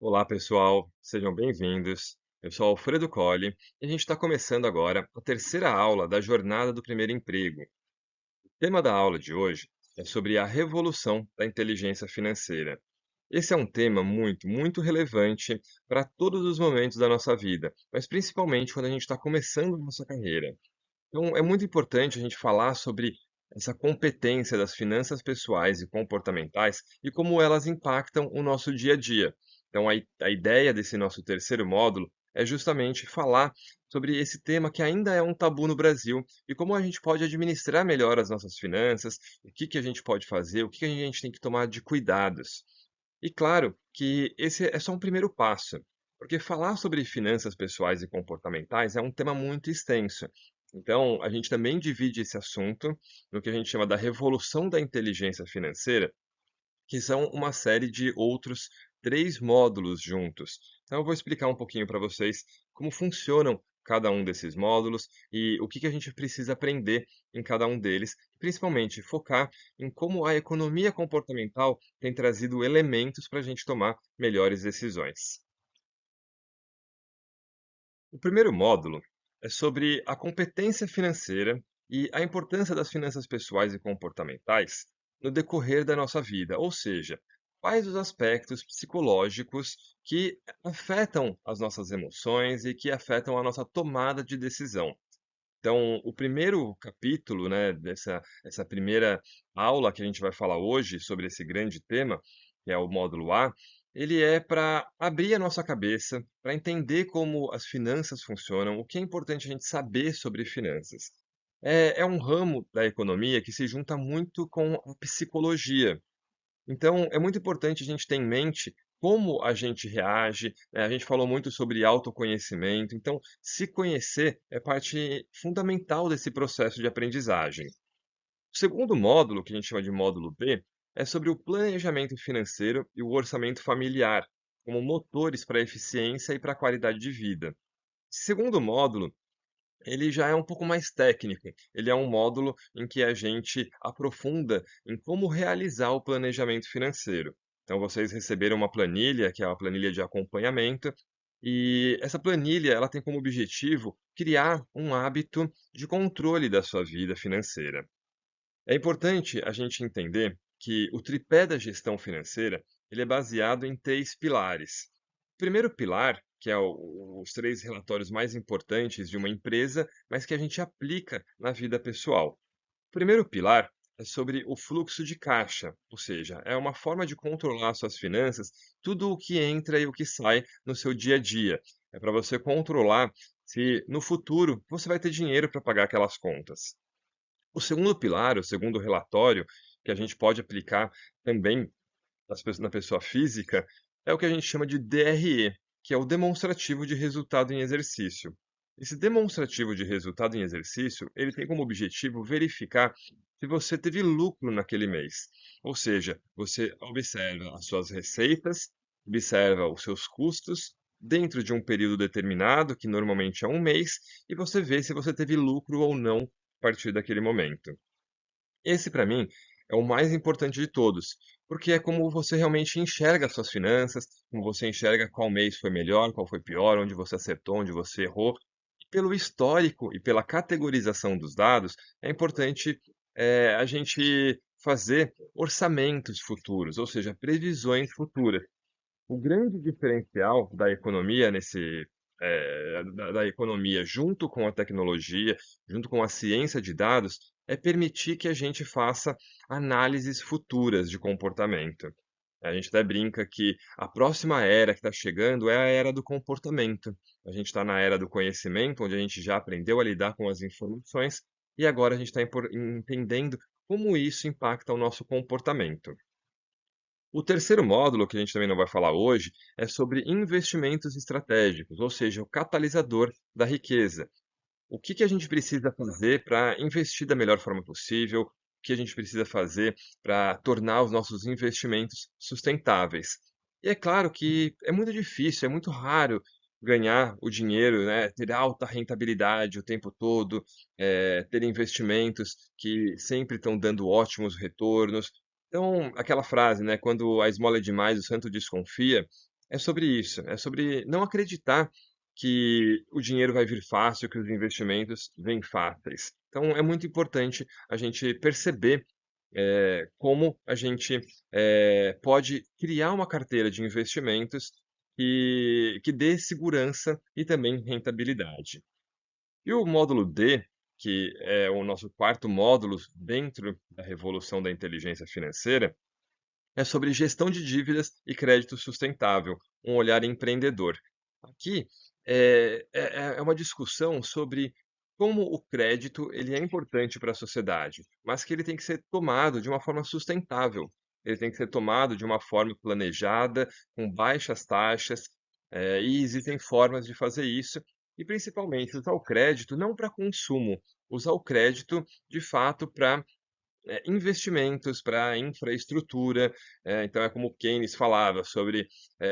Olá, pessoal, sejam bem-vindos. Eu sou Alfredo Colli e a gente está começando agora a terceira aula da Jornada do Primeiro Emprego. O tema da aula de hoje é sobre a revolução da inteligência financeira. Esse é um tema muito relevante para todos os momentos da nossa vida, mas principalmente quando a gente está começando a nossa carreira. Então, é muito importante a gente falar sobre essa competência das finanças pessoais e comportamentais e como elas impactam o nosso dia a dia. Então, a ideia desse nosso terceiro módulo é justamente falar sobre esse tema que ainda é um tabu no Brasil e como a gente pode administrar melhor as nossas finanças, o que a gente pode fazer, o que a gente tem que tomar de cuidados. E claro que esse é só um primeiro passo, porque falar sobre finanças pessoais e comportamentais é um tema muito extenso. Então, a gente também divide esse assunto no que a gente chama da revolução da inteligência financeira, que são uma série de outros 3 módulos juntos. Então eu vou explicar um pouquinho para vocês como funcionam cada um desses módulos e o que a gente precisa aprender em cada um deles, principalmente focar em como a economia comportamental tem trazido elementos para a gente tomar melhores decisões. O primeiro módulo é sobre a competência financeira e a importância das finanças pessoais e comportamentais no decorrer da nossa vida, ou seja, quais os aspectos psicológicos que afetam as nossas emoções e que afetam a nossa tomada de decisão. Então, o primeiro capítulo, né, dessa essa primeira aula que a gente vai falar hoje sobre esse grande tema, que é o módulo A, ele é para abrir a nossa cabeça, para entender como as finanças funcionam, o que é importante a gente saber sobre finanças. É um ramo da economia que se junta muito com a psicologia. Então, é muito importante a gente ter em mente como a gente reage, né? A gente falou muito sobre autoconhecimento, então, se conhecer é parte fundamental desse processo de aprendizagem. O segundo módulo, que a gente chama de módulo B, é sobre o planejamento financeiro e o orçamento familiar, como motores para a eficiência e para a qualidade de vida. Esse segundo módulo ele já é um pouco mais técnico. Ele é um módulo em que a gente aprofunda em como realizar o planejamento financeiro. Então, vocês receberam uma planilha, que é a planilha de acompanhamento, e essa planilha ela tem como objetivo criar um hábito de controle da sua vida financeira. É importante a gente entender que o tripé da gestão financeira ele é baseado em 3 pilares. O primeiro pilar, que é os 3 relatórios mais importantes de uma empresa, mas que a gente aplica na vida pessoal. O primeiro pilar é sobre o fluxo de caixa, ou seja, é uma forma de controlar suas finanças, tudo o que entra e o que sai no seu dia a dia. É para você controlar se no futuro você vai ter dinheiro para pagar aquelas contas. O segundo pilar, o segundo relatório, que a gente pode aplicar também na pessoa física, é o que a gente chama de DRE, que é o demonstrativo de resultado em exercício. Esse demonstrativo de resultado em exercício, ele tem como objetivo verificar se você teve lucro naquele mês. Ou seja, você observa as suas receitas, observa os seus custos dentro de um período determinado, que normalmente é um mês, e você vê se você teve lucro ou não a partir daquele momento. Esse, para mim, é o mais importante de todos, porque é como você realmente enxerga as suas finanças, como você enxerga qual mês foi melhor, qual foi pior, onde você acertou, onde você errou. E pelo histórico e pela categorização dos dados, é importante a gente fazer orçamentos futuros, ou seja, previsões futuras. O grande diferencial da economia da economia junto com a tecnologia, junto com a ciência de dados, é permitir que a gente faça análises futuras de comportamento. A gente até brinca que a próxima era que está chegando é a era do comportamento. A gente está na era do conhecimento, onde a gente já aprendeu a lidar com as informações, e agora a gente está entendendo como isso impacta o nosso comportamento. O terceiro módulo, que a gente também não vai falar hoje, é sobre investimentos estratégicos, ou seja, o catalisador da riqueza. O que a gente precisa fazer para investir da melhor forma possível? O que a gente precisa fazer para tornar os nossos investimentos sustentáveis? E é claro que é muito difícil, é muito raro ganhar o dinheiro, né, ter alta rentabilidade o tempo todo, ter investimentos que sempre estão dando ótimos retornos. Então, aquela frase, né, quando a esmola é demais, o santo desconfia, é sobre isso, é sobre não acreditar que o dinheiro vai vir fácil, que os investimentos vêm fáceis. Então, é muito importante a gente perceber como a gente pode criar uma carteira de investimentos que dê segurança e também rentabilidade. E o módulo D, que é o nosso quarto módulo dentro da revolução da inteligência financeira, é sobre gestão de dívidas e crédito sustentável, um olhar empreendedor. Aqui é uma discussão sobre como o crédito ele é importante para a sociedade, mas que ele tem que ser tomado de uma forma sustentável. Ele tem que ser tomado de uma forma planejada, com baixas taxas, e existem formas de fazer isso, e principalmente usar o crédito não para consumo, usar o crédito de fato para investimentos para infraestrutura. Então é como o Keynes falava sobre,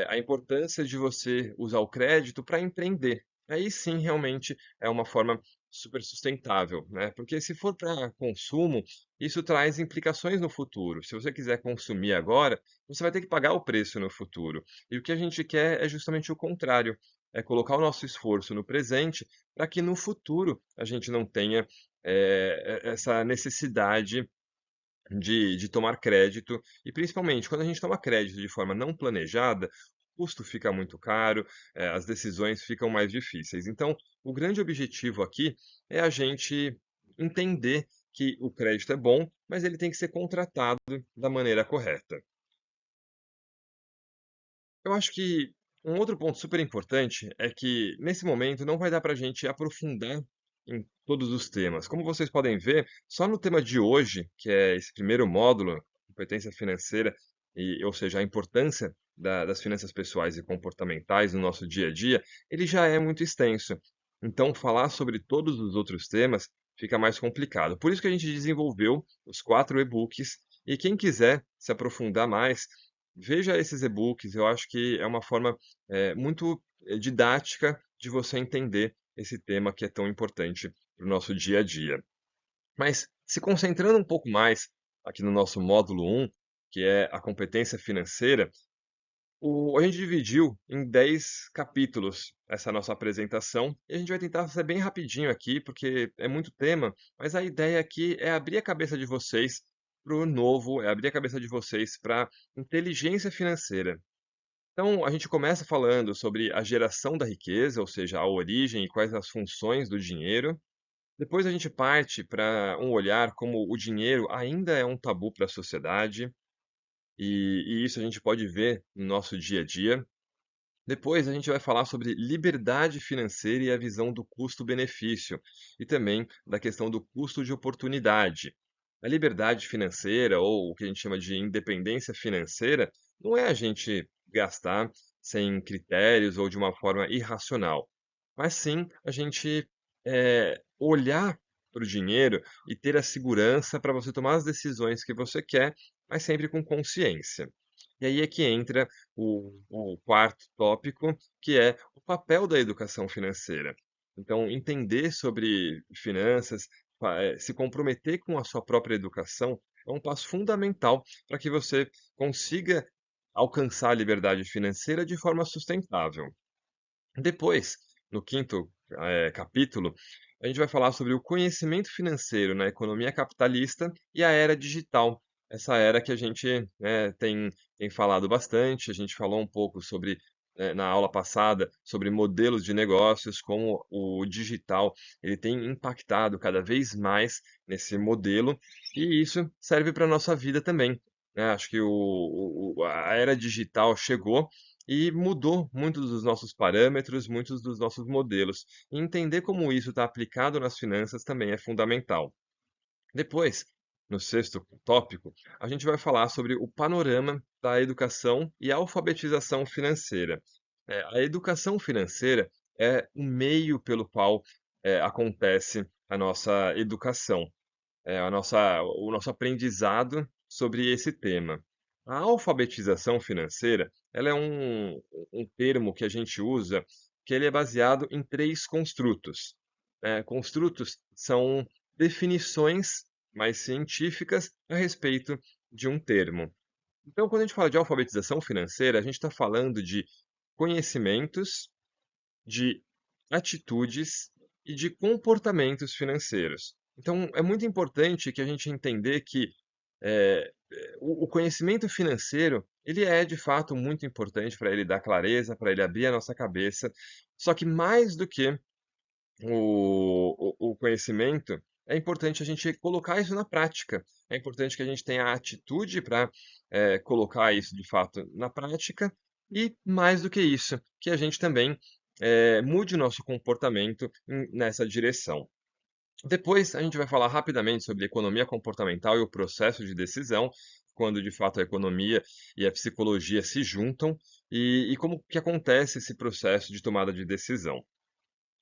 a importância de você usar o crédito para empreender. Aí sim, realmente é uma forma super sustentável, né, porque se for para consumo, isso traz implicações no futuro. Se você quiser consumir agora, você vai ter que pagar o preço no futuro. E o que a gente quer é justamente o contrário, é colocar o nosso esforço no presente, para que no futuro a gente não tenha, essa necessidade de tomar crédito e principalmente quando a gente toma crédito de forma não planejada, o custo fica muito caro, as decisões ficam mais difíceis. Então, o grande objetivo aqui é a gente entender que o crédito é bom, mas ele tem que ser contratado da maneira correta. Eu acho que um outro ponto super importante é que, nesse momento, não vai dar para a gente aprofundar em todos os temas. Como vocês podem ver, só no tema de hoje, que é esse primeiro módulo, competência financeira, ou seja, a importância das finanças pessoais e comportamentais no nosso dia a dia, ele já é muito extenso. Então, falar sobre todos os outros temas fica mais complicado. Por isso que a gente desenvolveu os 4 e-books, e quem quiser se aprofundar mais, veja esses e-books, eu acho que é uma forma, muito, didática de você entender esse tema que é tão importante para o nosso dia a dia. Mas se concentrando um pouco mais aqui no nosso módulo 1, que é a competência financeira, a gente dividiu em 10 capítulos essa nossa apresentação, e a gente vai tentar ser bem rapidinho aqui, porque é muito tema, mas a ideia aqui é abrir a cabeça de vocês para o novo, é abrir a cabeça de vocês para inteligência financeira. Então, a gente começa falando sobre a geração da riqueza, ou seja, a origem e quais as funções do dinheiro. Depois a gente parte para um olhar como o dinheiro ainda é um tabu para a sociedade, e isso a gente pode ver no nosso dia a dia. Depois a gente vai falar sobre liberdade financeira e a visão do custo-benefício, e também da questão do custo de oportunidade. A liberdade financeira, ou o que a gente chama de independência financeira, não é a gente gastar sem critérios ou de uma forma irracional, mas sim a gente olhar para o dinheiro e ter a segurança para você tomar as decisões que você quer, mas sempre com consciência. E aí é que entra o quarto tópico, que é o papel da educação financeira. Então, entender sobre finanças, se comprometer com a sua própria educação, é um passo fundamental para que você consiga alcançar a liberdade financeira de forma sustentável. Depois, no quinto, capítulo, a gente vai falar sobre o conhecimento financeiro na economia capitalista e a era digital. Essa era que a gente, né, tem falado bastante, a gente falou um pouco sobre, na aula passada, sobre modelos de negócios, como o digital ele tem impactado cada vez mais nesse modelo, e isso serve para a nossa vida também, né. Acho que a era digital chegou e mudou muitos dos nossos parâmetros, muitos dos nossos modelos. E entender como isso está aplicado nas finanças também é fundamental. Depois, no sexto tópico, a gente vai falar sobre o panorama da educação e alfabetização financeira. A educação financeira é o meio pelo qual acontece a nossa educação, o nosso aprendizado sobre esse tema. A alfabetização financeira, ela é um termo que a gente usa, que ele é baseado em 3 construtos. Construtos são definições mais científicas a respeito de um termo. Então, quando a gente fala de alfabetização financeira, a gente está falando de conhecimentos, de atitudes e de comportamentos financeiros. Então, é muito importante que a gente entender que o conhecimento financeiro, ele é de fato muito importante para ele dar clareza, para ele abrir a nossa cabeça. Só que mais do que o conhecimento, é importante a gente colocar isso na prática. É importante que a gente tenha a atitude para colocar isso de fato na prática e, mais do que isso, que a gente também mude o nosso comportamento nessa direção. Depois, a gente vai falar rapidamente sobre economia comportamental e o processo de decisão, quando de fato a economia e a psicologia se juntam, e como que acontece esse processo de tomada de decisão.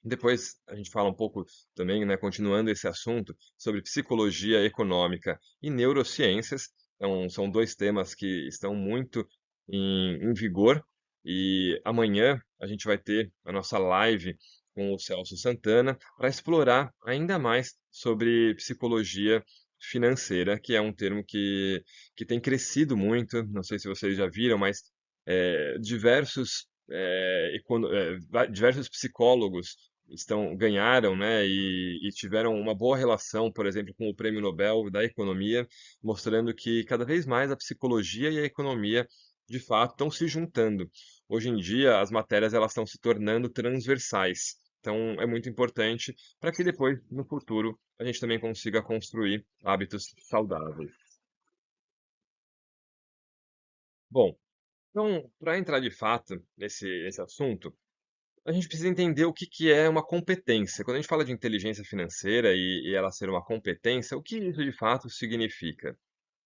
Depois a gente fala um pouco também, né, continuando esse assunto, sobre psicologia econômica e neurociências. Então, são dois temas que estão muito em vigor. E amanhã a gente vai ter a nossa live com o Celso Santana para explorar ainda mais sobre psicologia financeira, que é um termo que tem crescido muito. Não sei se vocês já viram, mas diversos psicólogos ganharam, né, e tiveram uma boa relação, por exemplo, com o Prêmio Nobel da Economia, mostrando que cada vez mais a psicologia e a economia, de fato, estão se juntando. Hoje em dia, as matérias elas estão se tornando transversais. Então, é muito importante para que depois, no futuro, a gente também consiga construir hábitos saudáveis. Bom, então, para entrar de fato nesse assunto, a gente precisa entender o que que é uma competência. Quando a gente fala de inteligência financeira e ela ser uma competência, o que isso de fato significa?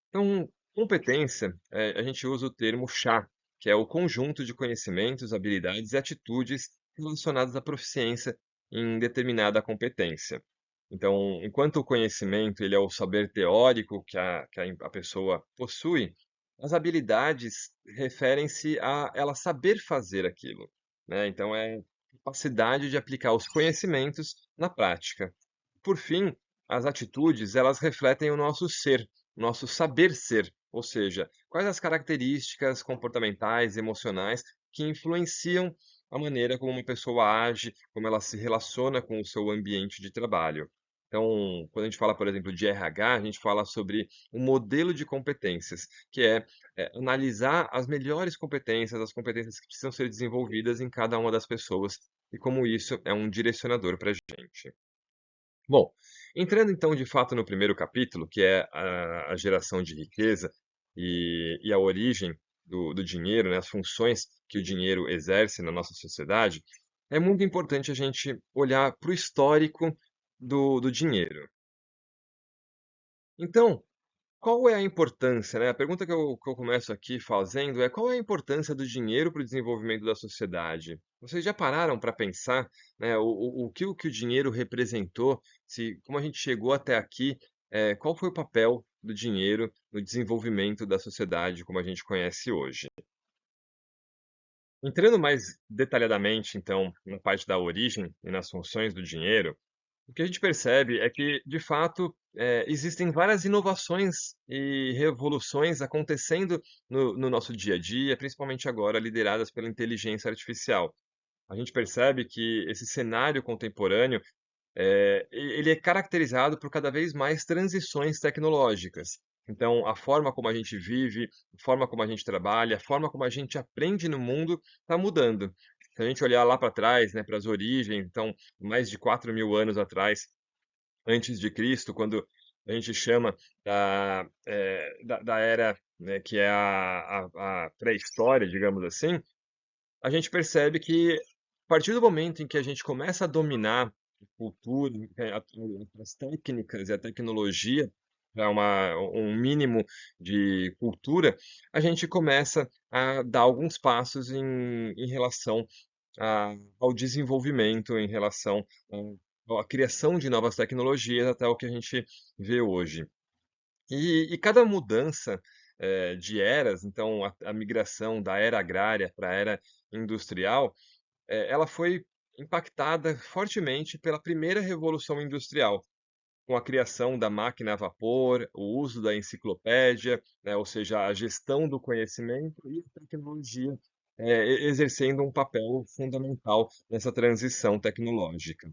Então, competência, a gente usa o termo chá, que é o conjunto de conhecimentos, habilidades e atitudes relacionadas à proficiência em determinada competência. Então, enquanto o conhecimento ele é o saber teórico que a pessoa possui, as habilidades referem-se a ela saber fazer aquilo, né? Então, é capacidade de aplicar os conhecimentos na prática. Por fim, as atitudes, elas refletem o nosso ser, nosso saber ser, ou seja, quais as características comportamentais, emocionais que influenciam a maneira como uma pessoa age, como ela se relaciona com o seu ambiente de trabalho. Então, quando a gente fala, por exemplo, de RH, a gente fala sobre um modelo de competências, que analisar as melhores competências, as competências que precisam ser desenvolvidas em cada uma das pessoas, e como isso é um direcionador para a gente. Bom, entrando então de fato no primeiro capítulo, que é a geração de riqueza e a origem do dinheiro, né, as funções que o dinheiro exerce na nossa sociedade, é muito importante a gente olhar para o histórico do dinheiro. Então, qual é a importância, né? A pergunta que eu começo aqui fazendo é: qual é a importância do dinheiro para o desenvolvimento da sociedade? Vocês já pararam para pensar, né, o que o dinheiro representou, se, como a gente chegou até aqui, qual foi o papel do dinheiro no desenvolvimento da sociedade como a gente conhece hoje? Entrando mais detalhadamente, então, na parte da origem e nas funções do dinheiro, o que a gente percebe é que, de fato, existem várias inovações e revoluções acontecendo no nosso dia a dia, principalmente agora lideradas pela inteligência artificial. A gente percebe que esse cenário contemporâneo ele é caracterizado por cada vez mais transições tecnológicas. Então, a forma como a gente vive, a forma como a gente trabalha, a forma como a gente aprende no mundo está mudando. Se a gente olhar lá para trás, né, para as origens, então, mais de 4.000 anos atrás, antes de Cristo, quando a gente chama da era, né, que é a pré-história, digamos assim, a gente percebe que, a partir do momento em que a gente começa a dominar a cultura, as técnicas e a tecnologia, para um mínimo de cultura, a gente começa a dar alguns passos em relação ao desenvolvimento, em relação à criação de novas tecnologias, até o que a gente vê hoje. E cada mudança, de eras, então a migração da era agrária para a era industrial, ela foi impactada fortemente pela primeira revolução industrial, com a criação da máquina a vapor, o uso da enciclopédia, né, ou seja, a gestão do conhecimento e a tecnologia exercendo um papel fundamental nessa transição tecnológica.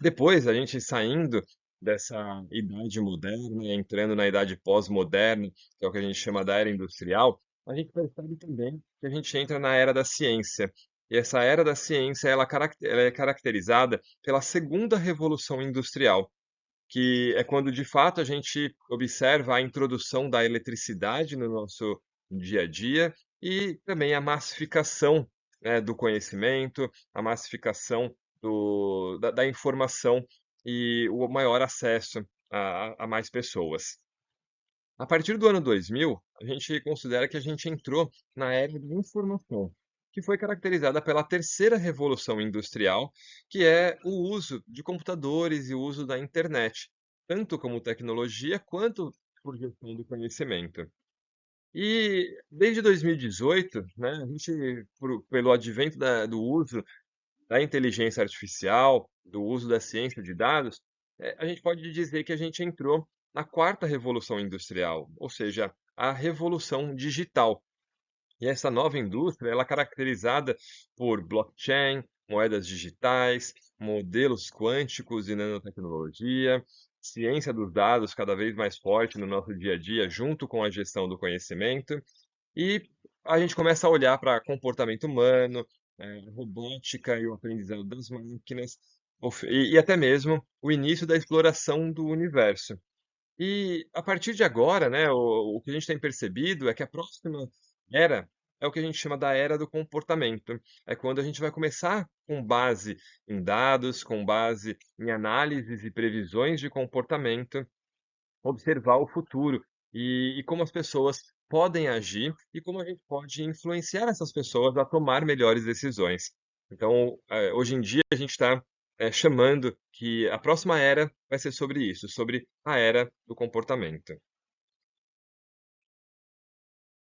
Depois, a gente saindo dessa idade moderna, entrando na idade pós-moderna, que é o que a gente chama da era industrial, a gente percebe também que a gente entra na era da ciência. E essa era da ciência, ela é caracterizada pela segunda revolução industrial, que é quando de fato a gente observa a introdução da eletricidade no nosso dia a dia e também a massificação, né, do conhecimento, a massificação da informação e o maior acesso a mais pessoas. A partir do ano 2000, a gente considera que a gente entrou na era da informação, que foi caracterizada pela terceira revolução industrial, que é o uso de computadores e o uso da internet, tanto como tecnologia quanto por gestão do conhecimento. E desde 2018, né, a gente, pelo advento do uso da inteligência artificial, do uso da ciência de dados, a gente pode dizer que a gente entrou na quarta revolução industrial, ou seja, a revolução digital. E essa nova indústria, ela é caracterizada por blockchain, moedas digitais, modelos quânticos e nanotecnologia, ciência dos dados cada vez mais forte no nosso dia a dia, junto com a gestão do conhecimento. E a gente começa a olhar para comportamento humano, robótica e o aprendizado das máquinas, e até mesmo o início da exploração do universo. E a partir de agora, né, o que a gente tem percebido é que a próxima era é o que a gente chama da era do comportamento. É quando a gente vai começar com base em dados, com base em análises e previsões de comportamento, observar o futuro e como as pessoas podem agir e como a gente pode influenciar essas pessoas a tomar melhores decisões. Então, hoje em dia, a gente está chamando que a próxima era vai ser sobre isso, sobre a era do comportamento.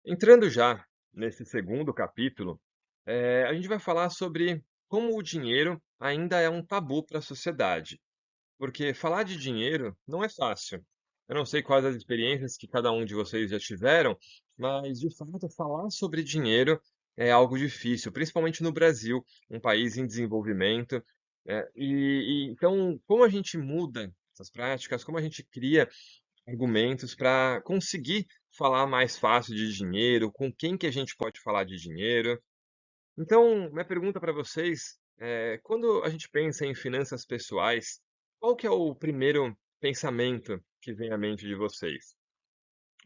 Entrando já nesse segundo capítulo, a gente vai falar sobre como o dinheiro ainda é um tabu para a sociedade. Porque falar de dinheiro não é fácil. Eu não sei quais as experiências que cada um de vocês já tiveram, mas de fato falar sobre dinheiro é algo difícil, principalmente no Brasil, um país em desenvolvimento. Então, como a gente muda essas práticas, como a gente cria argumentos para conseguir falar mais fácil de dinheiro, com quem que a gente pode falar de dinheiro. Então, minha pergunta para vocês é, quando a gente pensa em finanças pessoais, qual que é o primeiro pensamento que vem à mente de vocês?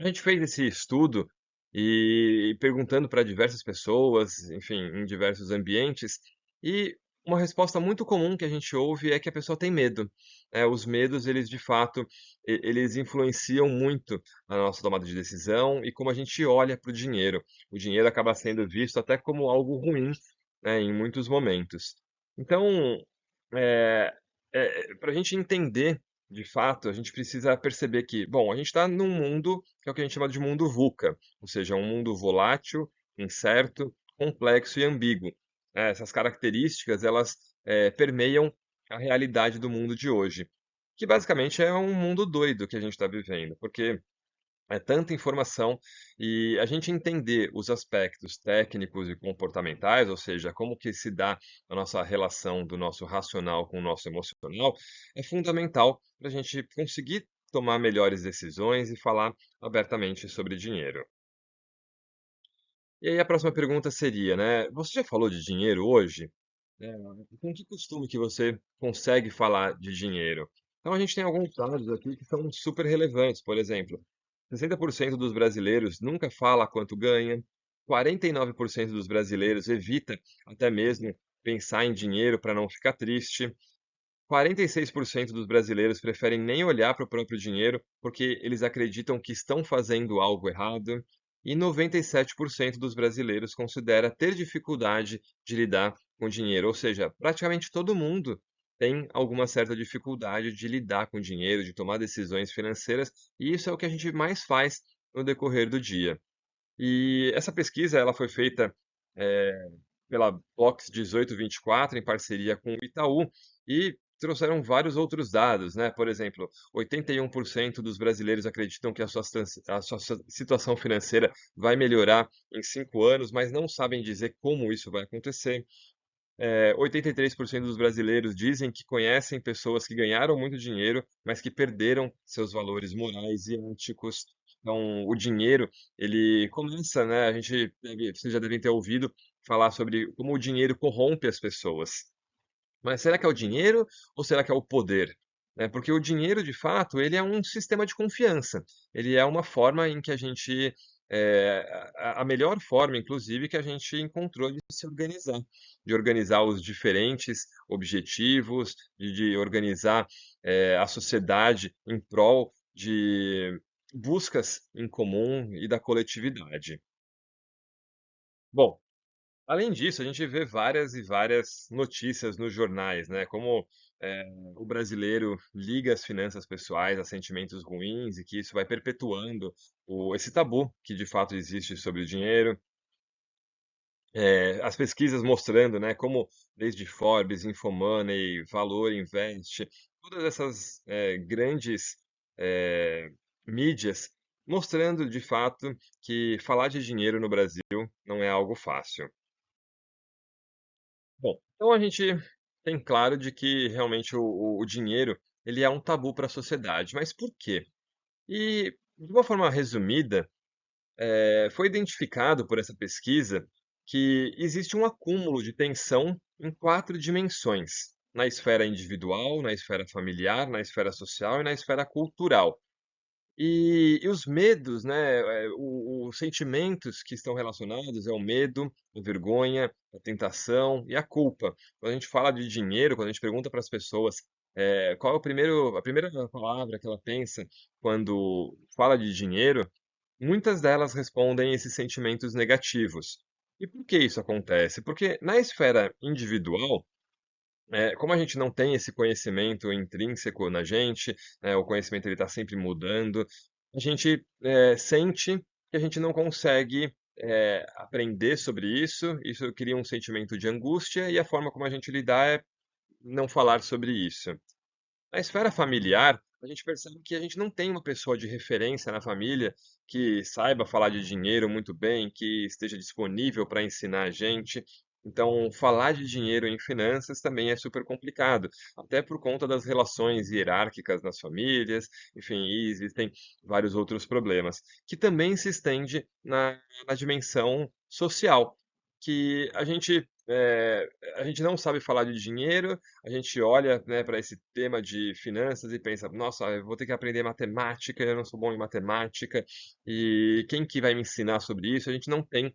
A gente fez esse estudo e perguntando para diversas pessoas, enfim, em diversos ambientes, e uma resposta muito comum que a gente ouve é que a pessoa tem medo. Os medos, eles de fato, eles influenciam muito a nossa tomada de decisão e como a gente olha para o dinheiro. O dinheiro acaba sendo visto até como algo ruim, né, em muitos momentos. Então, para a gente entender de fato, a gente precisa perceber que, bom, a gente está num mundo que é o que a gente chama de mundo VUCA, ou seja, um mundo volátil, incerto, complexo e ambíguo. Essas características, elas permeiam a realidade do mundo de hoje, que basicamente é um mundo doido que a gente está vivendo, porque é tanta informação e a gente entender os aspectos técnicos e comportamentais, ou seja, como que se dá a nossa relação do nosso racional com o nosso emocional, é fundamental para a gente conseguir tomar melhores decisões e falar abertamente sobre dinheiro. E aí a próxima pergunta seria, né? Você já falou de dinheiro hoje? É, com que costume que você consegue falar de dinheiro? Então a gente tem alguns dados aqui que são super relevantes. Por exemplo, 60% dos brasileiros nunca fala quanto ganha, 49% dos brasileiros evita até mesmo pensar em dinheiro para não ficar triste, 46% dos brasileiros preferem nem olhar para o próprio dinheiro porque eles acreditam que estão fazendo algo errado, e 97% dos brasileiros considera ter dificuldade de lidar com dinheiro, ou seja, praticamente todo mundo tem alguma certa dificuldade de lidar com dinheiro, de tomar decisões financeiras, e isso é o que a gente mais faz no decorrer do dia. E essa pesquisa ela foi feita pela Box 1824 em parceria com o Itaú, e trouxeram vários outros dados, né? Por exemplo, 81% dos brasileiros acreditam que a sua situação financeira vai melhorar em 5 anos, mas não sabem dizer como isso vai acontecer. 83% dos brasileiros dizem que conhecem pessoas que ganharam muito dinheiro, mas que perderam seus valores morais e éticos. Então, o dinheiro, ele começa, né? Vocês já devem ter ouvido falar sobre como o dinheiro corrompe as pessoas. Mas será que é o dinheiro ou será que é o poder? Porque o dinheiro, de fato, ele é um sistema de confiança. Ele é uma forma em que a gente, a melhor forma, inclusive, que a gente encontrou de se organizar, de organizar os diferentes objetivos, de organizar, a sociedade em prol de buscas em comum e da coletividade. Bom, além disso, a gente vê várias e várias notícias nos jornais, né? Como o brasileiro liga as finanças pessoais a sentimentos ruins e que isso vai perpetuando esse tabu que de fato existe sobre o dinheiro. As pesquisas mostrando, né, como desde Forbes, Infomoney, Valor Invest, todas essas grandes eh, mídias mostrando de fato que falar de dinheiro no Brasil não é algo fácil. Bom, então a gente tem claro de que realmente o dinheiro ele é um tabu para a sociedade, mas por quê? E de uma forma resumida, foi identificado por essa pesquisa que existe um acúmulo de tensão em 4 dimensões: na esfera individual, na esfera familiar, na esfera social e na esfera cultural. E os medos, né, os sentimentos que estão relacionados é o medo, a vergonha, a tentação e a culpa. Quando a gente fala de dinheiro, quando a gente pergunta para as pessoas, qual é a primeira palavra que ela pensa quando fala de dinheiro, muitas delas respondem esses sentimentos negativos. E por que isso acontece? Porque na esfera individual, como a gente não tem esse conhecimento intrínseco na gente, né, o conhecimento ele está sempre mudando, a gente sente que a gente não consegue aprender sobre isso, isso cria um sentimento de angústia e a forma como a gente lidar é não falar sobre isso. Na esfera familiar, a gente percebe que a gente não tem uma pessoa de referência na família que saiba falar de dinheiro muito bem, que esteja disponível para ensinar a gente. Então, falar de dinheiro em finanças também é super complicado, até por conta das relações hierárquicas nas famílias, enfim, e existem vários outros problemas, que também se estende na dimensão social, que a gente não sabe falar de dinheiro, a gente olha, né, para esse tema de finanças e pensa: nossa, eu vou ter que aprender matemática, eu não sou bom em matemática, e quem que vai me ensinar sobre isso? A gente não tem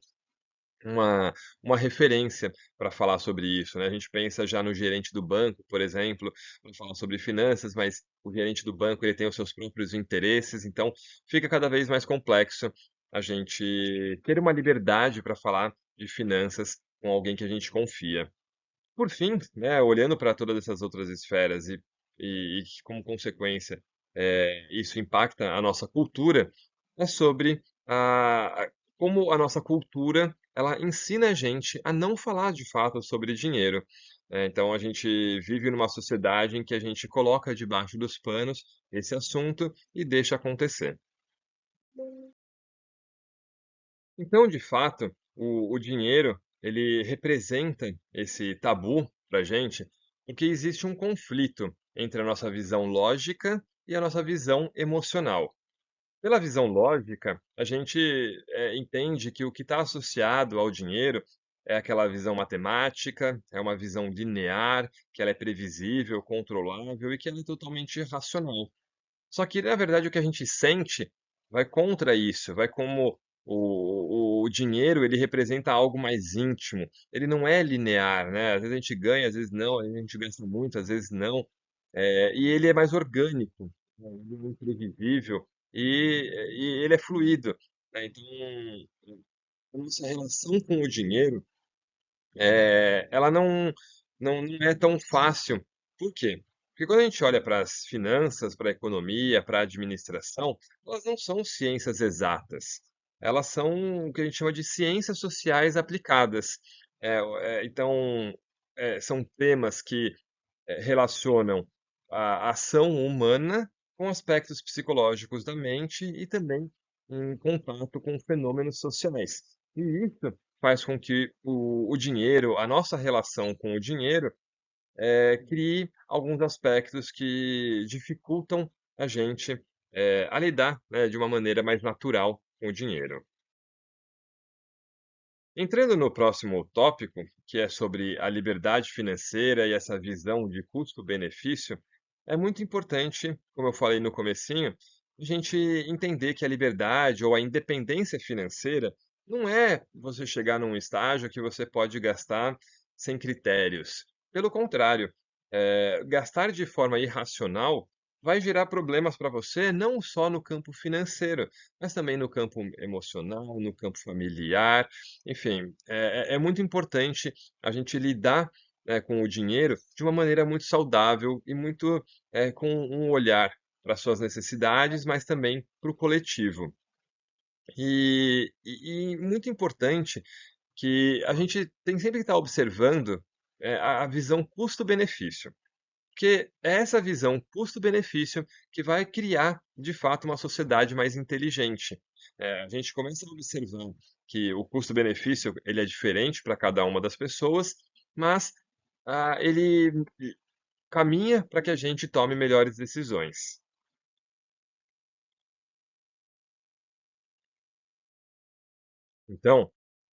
uma, uma referência para falar sobre isso, né? A gente pensa já no gerente do banco, por exemplo, para falar sobre finanças, mas o gerente do banco ele tem os seus próprios interesses, então fica cada vez mais complexo a gente ter uma liberdade para falar de finanças com alguém que a gente confia. Por fim, né, olhando para todas essas outras esferas e que, como consequência, isso impacta a nossa cultura, é sobre como a nossa cultura ela ensina a gente a não falar de fato sobre dinheiro. Então, a gente vive numa sociedade em que a gente coloca debaixo dos panos esse assunto e deixa acontecer. Então, de fato, o dinheiro, ele representa esse tabu para gente, porque existe um conflito entre a nossa visão lógica e a nossa visão emocional. Pela visão lógica, a gente entende que o que está associado ao dinheiro é aquela visão matemática, é uma visão linear, que ela é previsível, controlável e que ela é totalmente racional. Só que, na verdade, o que a gente sente vai contra isso, vai como o dinheiro, ele representa algo mais íntimo, ele não é linear, né? Às vezes a gente ganha, às vezes não, às vezes a gente gasta muito, às vezes não, e ele é mais orgânico, né? Ele é imprevisível e ele é fluido, né? Então, a nossa relação com o dinheiro, ela não é tão fácil. Por quê? Porque quando a gente olha para as finanças, para a economia, para a administração, elas não são ciências exatas. Elas são o que a gente chama de ciências sociais aplicadas. Então, são temas que relacionam a ação humana com aspectos psicológicos da mente e também em contato com fenômenos sociais. E isso faz com que o dinheiro, a nossa relação com o dinheiro, crie alguns aspectos que dificultam a gente a lidar, né, de uma maneira mais natural com o dinheiro. Entrando no próximo tópico, que é sobre a liberdade financeira e essa visão de custo-benefício, é muito importante, como eu falei no comecinho, a gente entender que a liberdade ou a independência financeira não é você chegar num estágio que você pode gastar sem critérios. Pelo contrário, gastar de forma irracional vai gerar problemas para você não só no campo financeiro, mas também no campo emocional, no campo familiar, enfim, é muito importante a gente lidar, com o dinheiro de uma maneira muito saudável e muito, com um olhar para suas necessidades, mas também para o coletivo. E muito importante que a gente tem sempre que estar observando, a visão custo-benefício, porque é essa visão custo-benefício que vai criar, de fato, uma sociedade mais inteligente. A gente começa a observar que o custo-benefício ele é diferente para cada uma das pessoas, mas ele caminha para que a gente tome melhores decisões. Então,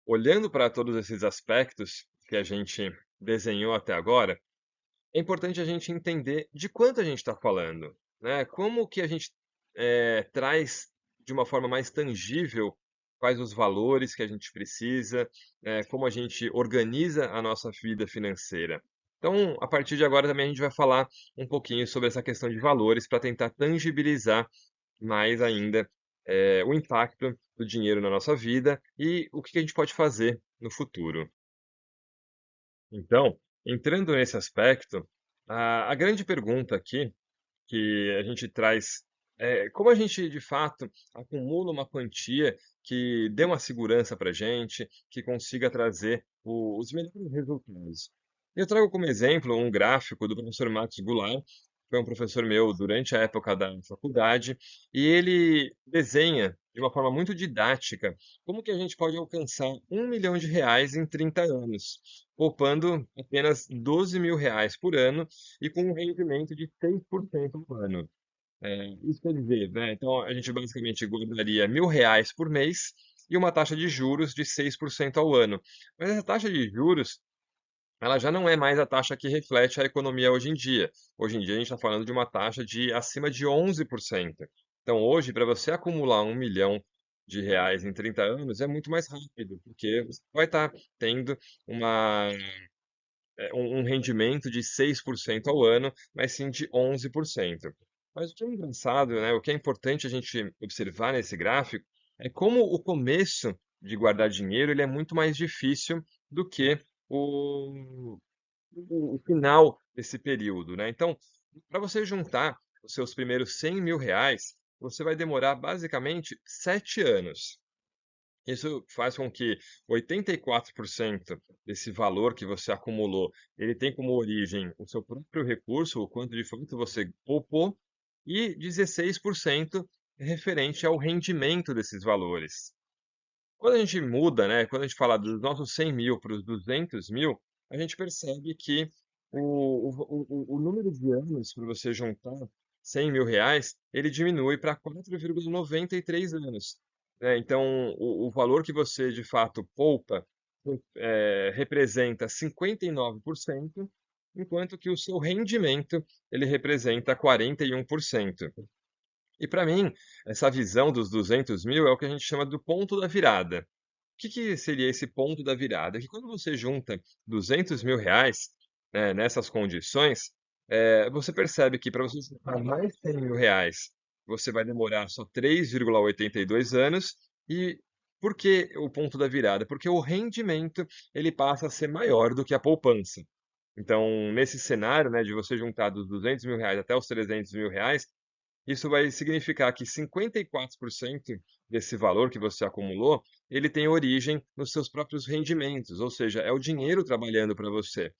olhando para todos esses aspectos que a gente desenhou até agora, é importante a gente entender de quanto a gente está falando, né? Como que a gente traz de uma forma mais tangível quais os valores que a gente precisa, como a gente organiza a nossa vida financeira. Então, a partir de agora também a gente vai falar um pouquinho sobre essa questão de valores para tentar tangibilizar mais ainda o impacto do dinheiro na nossa vida e o que a gente pode fazer no futuro. Então, entrando nesse aspecto, a grande pergunta aqui que a gente traz é como a gente, de fato, acumula uma quantia que dê uma segurança para a gente, que consiga trazer os melhores resultados. Eu trago como exemplo um gráfico do professor Max Goulart, que foi um professor meu durante a época da faculdade, e ele desenha de uma forma muito didática como que a gente pode alcançar R$ 1 milhão em 30 anos, poupando apenas R$ 12.000 por ano e com um rendimento de 6% ao ano. Isso quer dizer, né, então a gente basicamente guardaria R$ 1.000 por mês e uma taxa de juros de 6% ao ano. Mas essa taxa de juros, ela já não é mais a taxa que reflete a economia hoje em dia. Hoje em dia a gente está falando de uma taxa de acima de 11%. Então hoje, para você acumular R$ 1 milhão em 30 anos, é muito mais rápido, porque você vai estar tendo uma um rendimento de 6% ao ano, mas sim de 11%. Mas o que é engraçado, né, o que é importante a gente observar nesse gráfico é como o começo de guardar dinheiro ele é muito mais difícil do que o, o final desse período, né? Então, para você juntar os seus primeiros R$ 100.000, você vai demorar basicamente 7 anos. Isso faz com que 84% desse valor que você acumulou, ele tem como origem o seu próprio recurso, o quanto de fato você poupou, e 16% é referente ao rendimento desses valores. Quando a gente muda, né, quando a gente fala dos nossos 100 mil para os 200 mil, a gente percebe que o número de anos para você juntar R$ 100.000, ele diminui para 4,93 anos. Né? Então, o valor que você de fato poupa representa 59%, enquanto que o seu rendimento ele representa 41%. E para mim, essa visão dos 200.000 é o que a gente chama do ponto da virada. O que seria esse ponto da virada? É que quando você junta R$ 200.000, né, nessas condições, você percebe que para você juntar mais R$ 100.000, você vai demorar só 3,82 anos. E por que o ponto da virada? Porque o rendimento ele passa a ser maior do que a poupança. Então, nesse cenário, né, de você juntar dos R$ 200.000 até os R$ 300.000, isso vai significar que 54% desse valor que você acumulou, ele tem origem nos seus próprios rendimentos, ou seja, é o dinheiro trabalhando para você.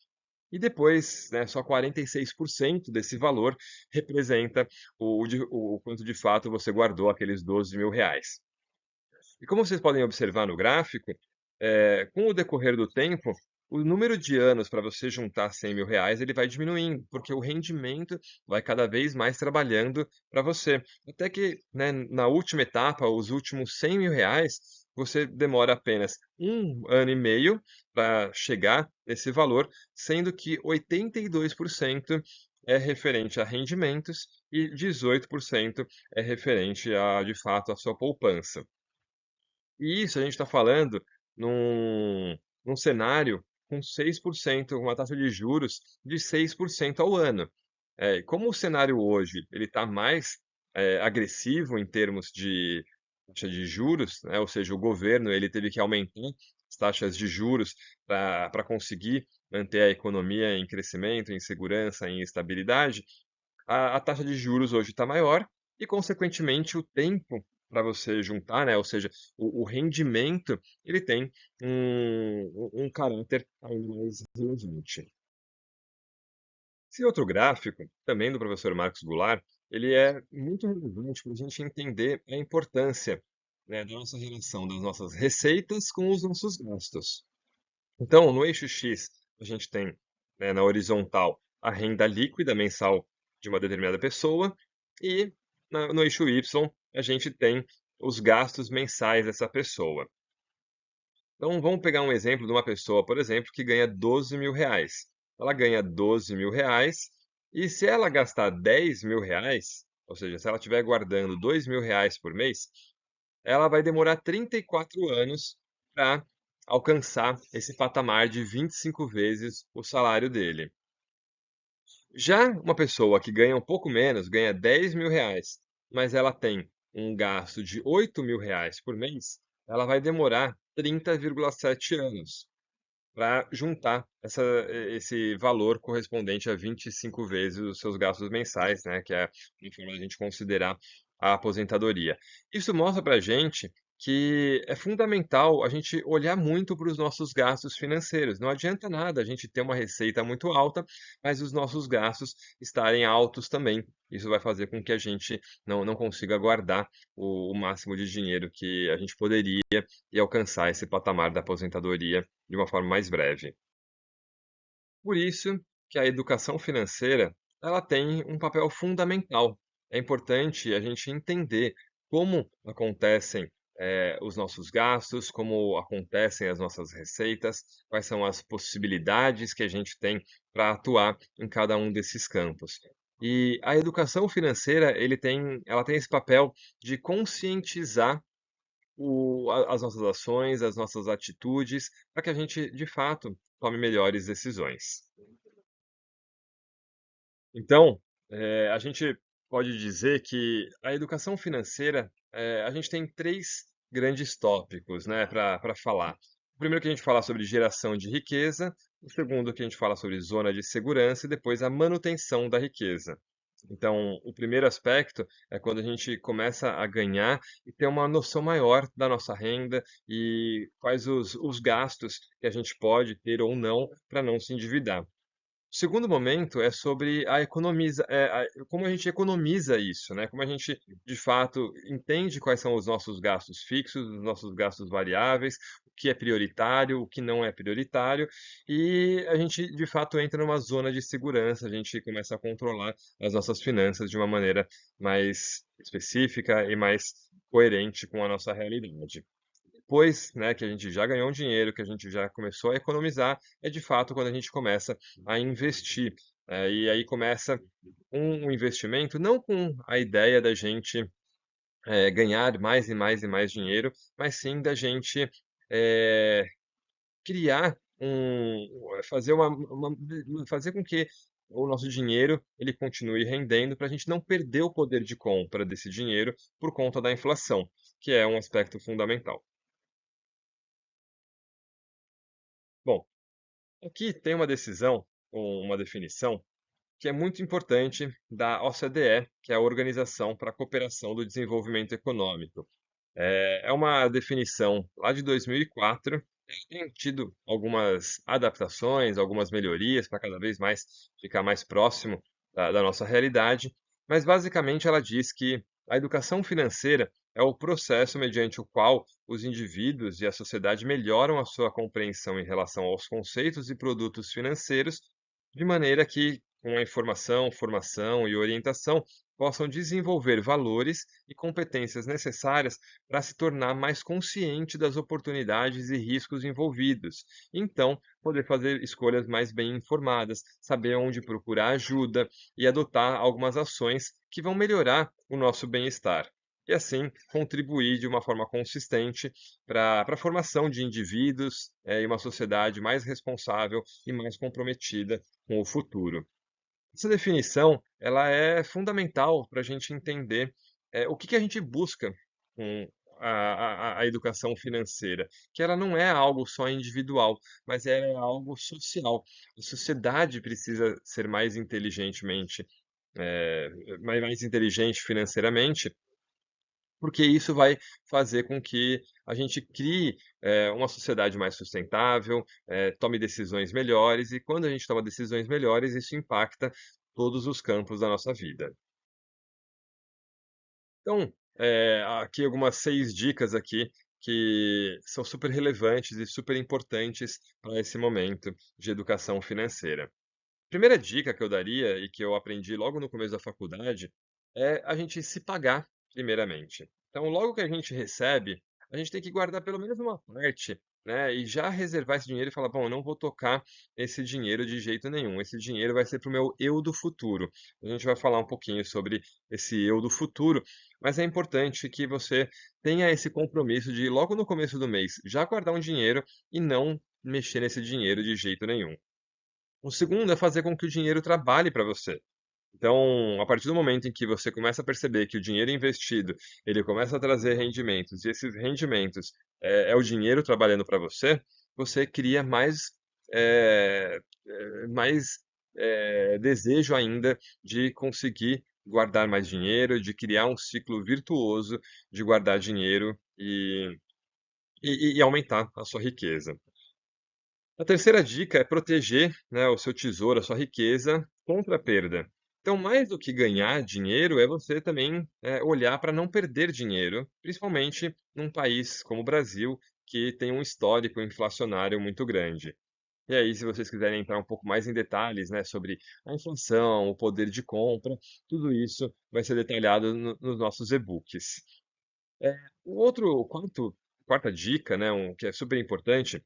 E depois, né, só 46% desse valor representa o quanto de fato você guardou aqueles R$ 12.000. E como vocês podem observar no gráfico, com o decorrer do tempo, o número de anos para você juntar R$ 100.000 ele vai diminuindo, porque o rendimento vai cada vez mais trabalhando para você. Até que, né, na última etapa, os últimos R$ 100.000, você demora apenas 1 ano e meio para chegar nesse valor, sendo que 82% é referente a rendimentos e 18% é referente a, de fato, a sua poupança. E isso a gente está falando num cenário com 6%, uma taxa de juros de 6% ao ano. Como o cenário hoje ele está mais agressivo em termos de taxa de juros, né? Ou seja, o governo ele teve que aumentar as taxas de juros para conseguir manter a economia em crescimento, em segurança, em estabilidade, a taxa de juros hoje está maior e, consequentemente, o tempo para você juntar, né, ou seja, o rendimento, ele tem um caráter ainda mais relevante. Esse outro gráfico, também do professor Marcos Goulart, ele é muito relevante para a gente entender a importância, né, da nossa relação das nossas receitas com os nossos gastos. Então, no eixo X, a gente tem, né, na horizontal, a renda líquida mensal de uma determinada pessoa, e no eixo Y, a gente tem os gastos mensais dessa pessoa. Então, vamos pegar um exemplo de uma pessoa, por exemplo, que ganha R$ 12.000. Ela ganha R$ 12.000, e se ela gastar R$ 10.000, ou seja, se ela estiver guardando R$ 2.000 por mês, ela vai demorar 34 anos para alcançar esse patamar de 25 vezes o salário dele. Já uma pessoa que ganha um pouco menos, ganha R$ 10.000, mas ela tem um gasto de R$ 8.000 por mês, ela vai demorar 30,7 anos para juntar esse valor correspondente a 25 vezes os seus gastos mensais, né, que é a forma de a gente considerar a aposentadoria. Isso mostra para a gente que é fundamental a gente olhar muito para os nossos gastos financeiros. Não adianta nada a gente ter uma receita muito alta, mas os nossos gastos estarem altos também. Isso vai fazer com que a gente não consiga guardar o máximo de dinheiro que a gente poderia e alcançar esse patamar da aposentadoria de uma forma mais breve. Por isso que a educação financeira, ela tem um papel fundamental. É importante a gente entender como acontecem, os nossos gastos, como acontecem as nossas receitas, quais são as possibilidades que a gente tem para atuar em cada um desses campos. E a educação financeira, ela tem esse papel de conscientizar as nossas ações, as nossas atitudes, para que a gente, de fato, tome melhores decisões. Então, a gente pode dizer que a educação financeira, a gente tem três grandes tópicos, né, para falar. O primeiro que a gente fala sobre geração de riqueza, o segundo que a gente fala sobre zona de segurança e depois a manutenção da riqueza. Então, o primeiro aspecto é quando a gente começa a ganhar e ter uma noção maior da nossa renda e quais os gastos que a gente pode ter ou não para não se endividar. O segundo momento é sobre como a gente economiza isso, né? Como a gente, de fato, entende quais são os nossos gastos fixos, os nossos gastos variáveis, o que é prioritário, o que não é prioritário, e a gente, de fato, entra numa zona de segurança, a gente começa a controlar as nossas finanças de uma maneira mais específica e mais coerente com a nossa realidade. Depois, né, que a gente já ganhou um dinheiro, que a gente já começou a economizar, é de fato quando a gente começa a investir. E aí começa um investimento não com a ideia da gente ganhar mais e mais e mais dinheiro, mas sim da gente eh, criar fazer fazer com que o nosso dinheiro ele continue rendendo para a gente não perder o poder de compra desse dinheiro por conta da inflação, que é um aspecto fundamental. Bom, aqui tem uma decisão, ou uma definição, que é muito importante da OCDE, que é a Organização para a Cooperação do Desenvolvimento Econômico. É uma definição lá de 2004, Tem tido algumas adaptações, algumas melhorias para cada vez mais ficar mais próximo da nossa realidade, mas basicamente ela diz que a educação financeira é o processo mediante o qual os indivíduos e a sociedade melhoram a sua compreensão em relação aos conceitos e produtos financeiros, de maneira que, com a informação, formação e orientação, possam desenvolver valores e competências necessárias para se tornar mais consciente das oportunidades e riscos envolvidos. Então, poder fazer escolhas mais bem informadas, saber onde procurar ajuda e adotar algumas ações que vão melhorar o nosso bem-estar. E assim contribuir de uma forma consistente para a formação de indivíduos e uma sociedade mais responsável e mais comprometida com o futuro. Essa definição, ela é fundamental para a gente entender, o que a gente busca com a educação financeira, que ela não é algo só individual, mas é algo social. A sociedade precisa ser mais inteligentemente, eh, mais inteligente financeiramente, porque isso vai fazer com que a gente crie, uma sociedade mais sustentável, tome decisões melhores e quando a gente toma decisões melhores, isso impacta todos os campos da nossa vida. Então, aqui algumas 6 dicas aqui que são super relevantes e super importantes para esse momento de educação financeira. Primeira dica que eu daria e que eu aprendi logo no começo da faculdade, é a gente se pagar primeiramente. Então, logo que a gente recebe, a gente tem que guardar pelo menos uma parte, né, e já reservar esse dinheiro e falar: "Bom, eu não vou tocar esse dinheiro de jeito nenhum, esse dinheiro vai ser para o meu eu do futuro". A gente vai falar um pouquinho sobre esse eu do futuro, mas é importante que você tenha esse compromisso de logo no começo do mês já guardar um dinheiro e não mexer nesse dinheiro de jeito nenhum. O segundo é fazer com que o dinheiro trabalhe para você. Então, a partir do momento em que você começa a perceber que o dinheiro investido, ele começa a trazer rendimentos, e esses rendimentos é o dinheiro trabalhando para você, você cria mais desejo ainda de conseguir guardar mais dinheiro, de criar um ciclo virtuoso de guardar dinheiro e aumentar a sua riqueza. A terceira dica é proteger, né, o seu tesouro, a sua riqueza, contra a perda. Então, mais do que ganhar dinheiro, é você também olhar para não perder dinheiro, principalmente num país como o Brasil, que tem um histórico inflacionário muito grande. E aí, se vocês quiserem entrar um pouco mais em detalhes, né, sobre a inflação, o poder de compra, tudo isso vai ser detalhado nos nossos e-books. O quarta dica, né, que é super importante,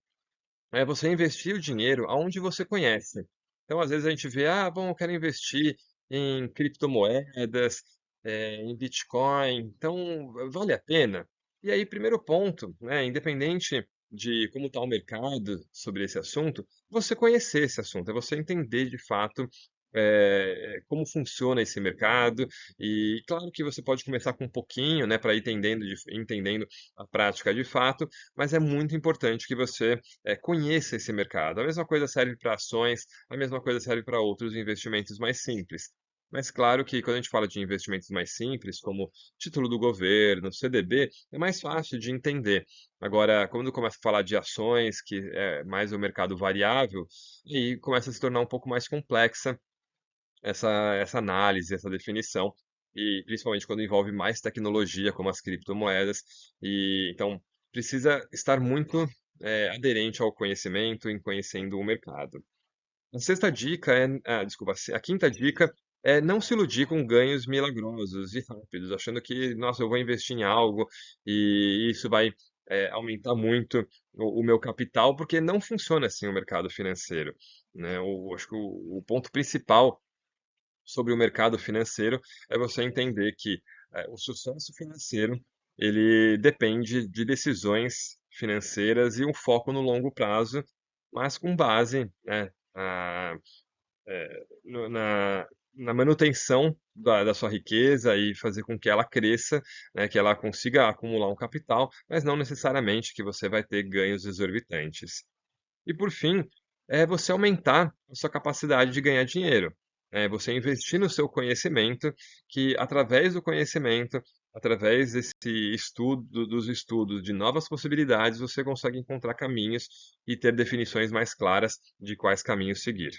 é você investir o dinheiro aonde você conhece. Então, às vezes a gente vê: "Ah, bom, eu quero investir em criptomoedas, em Bitcoin, então vale a pena?". E aí, primeiro ponto, né, independente de como está o mercado sobre esse assunto, você conhecer esse assunto, é você entender de fato, como funciona esse mercado. E claro que você pode começar com um pouquinho, né, para ir entendendo a prática de fato, mas é muito importante que você conheça esse mercado. A mesma coisa serve para ações, a mesma coisa serve para outros investimentos mais simples. Mas claro que quando a gente fala de investimentos mais simples, como título do governo, CDB, é mais fácil de entender. Agora, quando começa a falar de ações, que é mais o mercado variável, aí começa a se tornar um pouco mais complexa essa análise, essa definição, e principalmente quando envolve mais tecnologia, como as criptomoedas. E então precisa estar muito aderente ao conhecimento, em conhecendo o mercado. A sexta dica desculpa, a quinta dica é não se iludir com ganhos milagrosos e rápidos, achando que, nossa, eu vou investir em algo e isso vai aumentar muito o meu capital, porque não funciona assim o mercado financeiro, né? Acho que o ponto principal sobre o mercado financeiro é você entender que o sucesso financeiro ele depende de decisões financeiras e um foco no longo prazo, mas com base, né, na manutenção da sua riqueza e fazer com que ela cresça, né, que ela consiga acumular um capital, mas não necessariamente que você vai ter ganhos exorbitantes. E por fim, é você aumentar a sua capacidade de ganhar dinheiro. É você investir no seu conhecimento, que através do conhecimento através dos estudos de novas possibilidades, você consegue encontrar caminhos e ter definições mais claras de quais caminhos seguir.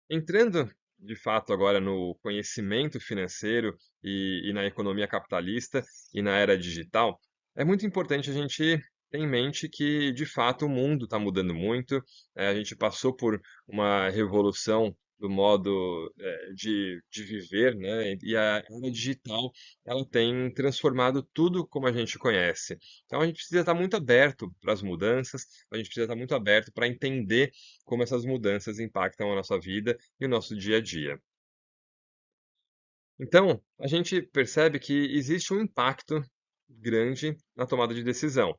Entrando, de fato, agora no conhecimento financeiro e na economia capitalista e na era digital, é muito importante a gente ter em mente que, de fato, o mundo está mudando muito. A gente passou por uma revolução do modo de viver, né? E a era digital ela tem transformado tudo como a gente conhece. Então a gente precisa estar muito aberto para as mudanças, a gente precisa estar muito aberto para entender como essas mudanças impactam a nossa vida e o nosso dia a dia. Então, a gente percebe que existe um impacto grande na tomada de decisão.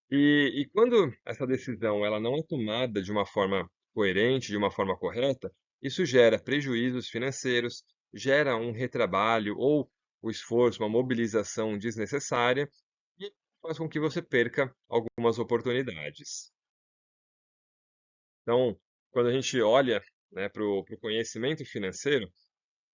E quando essa decisão ela não é tomada de uma forma coerente, de uma forma correta, isso gera prejuízos financeiros, gera um retrabalho ou o esforço, uma mobilização desnecessária e faz com que você perca algumas oportunidades. Então, quando a gente olha, né, para o conhecimento financeiro,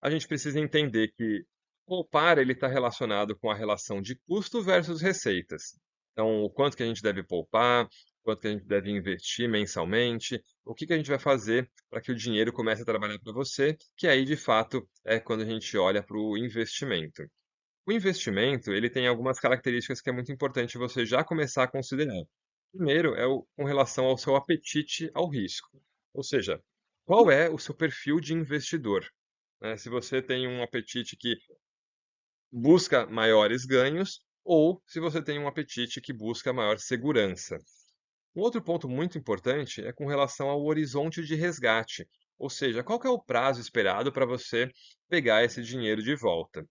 a gente precisa entender que poupar ele está relacionado com a relação de custo versus receitas. Então, o quanto que a gente deve poupar, quanto que a gente deve investir mensalmente, o que que a gente vai fazer para que o dinheiro comece a trabalhar para você, que aí de fato é quando a gente olha para o investimento. O investimento, ele tem algumas características que é muito importante você já começar a considerar. Primeiro é com relação ao seu apetite ao risco. Ou seja, qual é o seu perfil de investidor? Né? Se você tem um apetite que busca maiores ganhos ou se você tem um apetite que busca maior segurança. Um outro ponto muito importante é com relação ao horizonte de resgate. Ou seja, qual que é o prazo esperado para você pegar esse dinheiro de volta?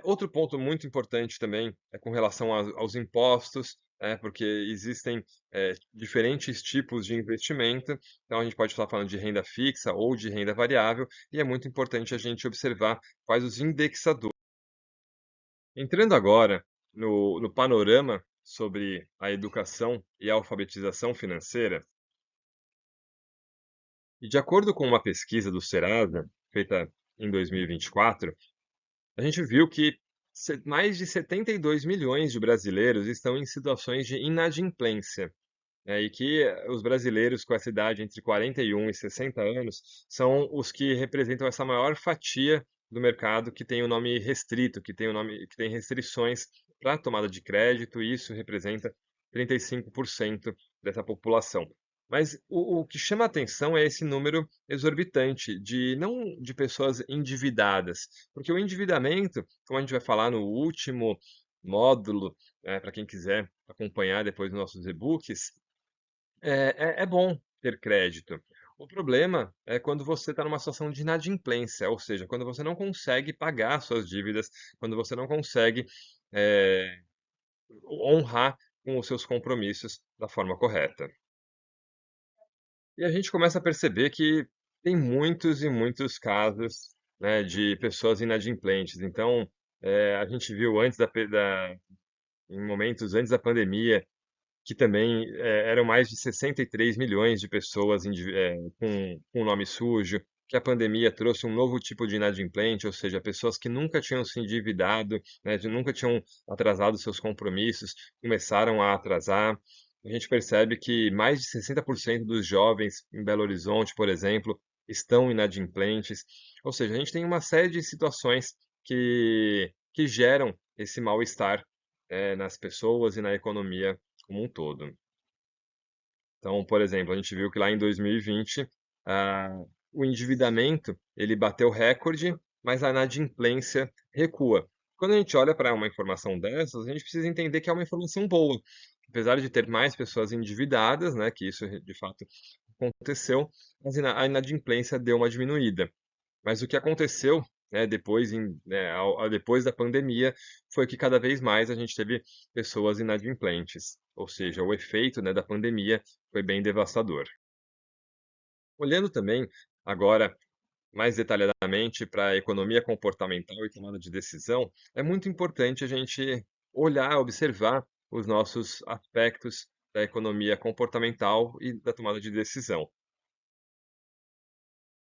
Outro ponto muito importante também é com relação aos impostos, porque existem diferentes tipos de investimento, então a gente pode estar falando de renda fixa ou de renda variável, e é muito importante a gente observar quais os indexadores. Entrando agora no panorama sobre a educação e a alfabetização financeira, e de acordo com uma pesquisa do Serasa, feita em 2024, a gente viu que mais de 72 milhões de brasileiros estão em situações de inadimplência, né, e que os brasileiros com essa idade entre 41 e 60 anos são os que representam essa maior fatia do mercado que tem o nome restrito, que tem restrições para a tomada de crédito, e isso representa 35% dessa população. Mas o que chama a atenção é esse número exorbitante de não de pessoas endividadas, porque o endividamento, como a gente vai falar no último módulo, para quem quiser acompanhar depois nos nossos e-books, é bom ter crédito. O problema é quando você está numa situação de inadimplência, ou seja, quando você não consegue pagar suas dívidas, quando você não consegue eh, honrar com os seus compromissos da forma correta. E a gente começa a perceber que tem muitos e muitos casos, né, de pessoas inadimplentes. Então, a gente viu em momentos antes da pandemia, que também eram mais de 63 milhões de pessoas com nome sujo, que a pandemia trouxe um novo tipo de inadimplente, ou seja, pessoas que nunca tinham se endividado, né, nunca tinham atrasado seus compromissos, começaram a atrasar. A gente percebe que mais de 60% dos jovens em Belo Horizonte, por exemplo, estão inadimplentes. Ou seja, a gente tem uma série de situações que geram esse mal-estar nas pessoas e na economia como um todo. Então, por exemplo, a gente viu que lá em 2020, ah, o endividamento ele bateu recorde, mas a inadimplência recua. Quando a gente olha para uma informação dessas, a gente precisa entender que é uma informação boa. Apesar de ter mais pessoas endividadas, né, que isso de fato aconteceu, mas a inadimplência deu uma diminuída. Mas o que aconteceu, né, depois da pandemia, foi que cada vez mais a gente teve pessoas inadimplentes. Ou seja, o efeito, né, da pandemia foi bem devastador. Olhando também agora mais detalhadamente para a economia comportamental e tomada de decisão, é muito importante a gente olhar, observar os nossos aspectos da economia comportamental e da tomada de decisão.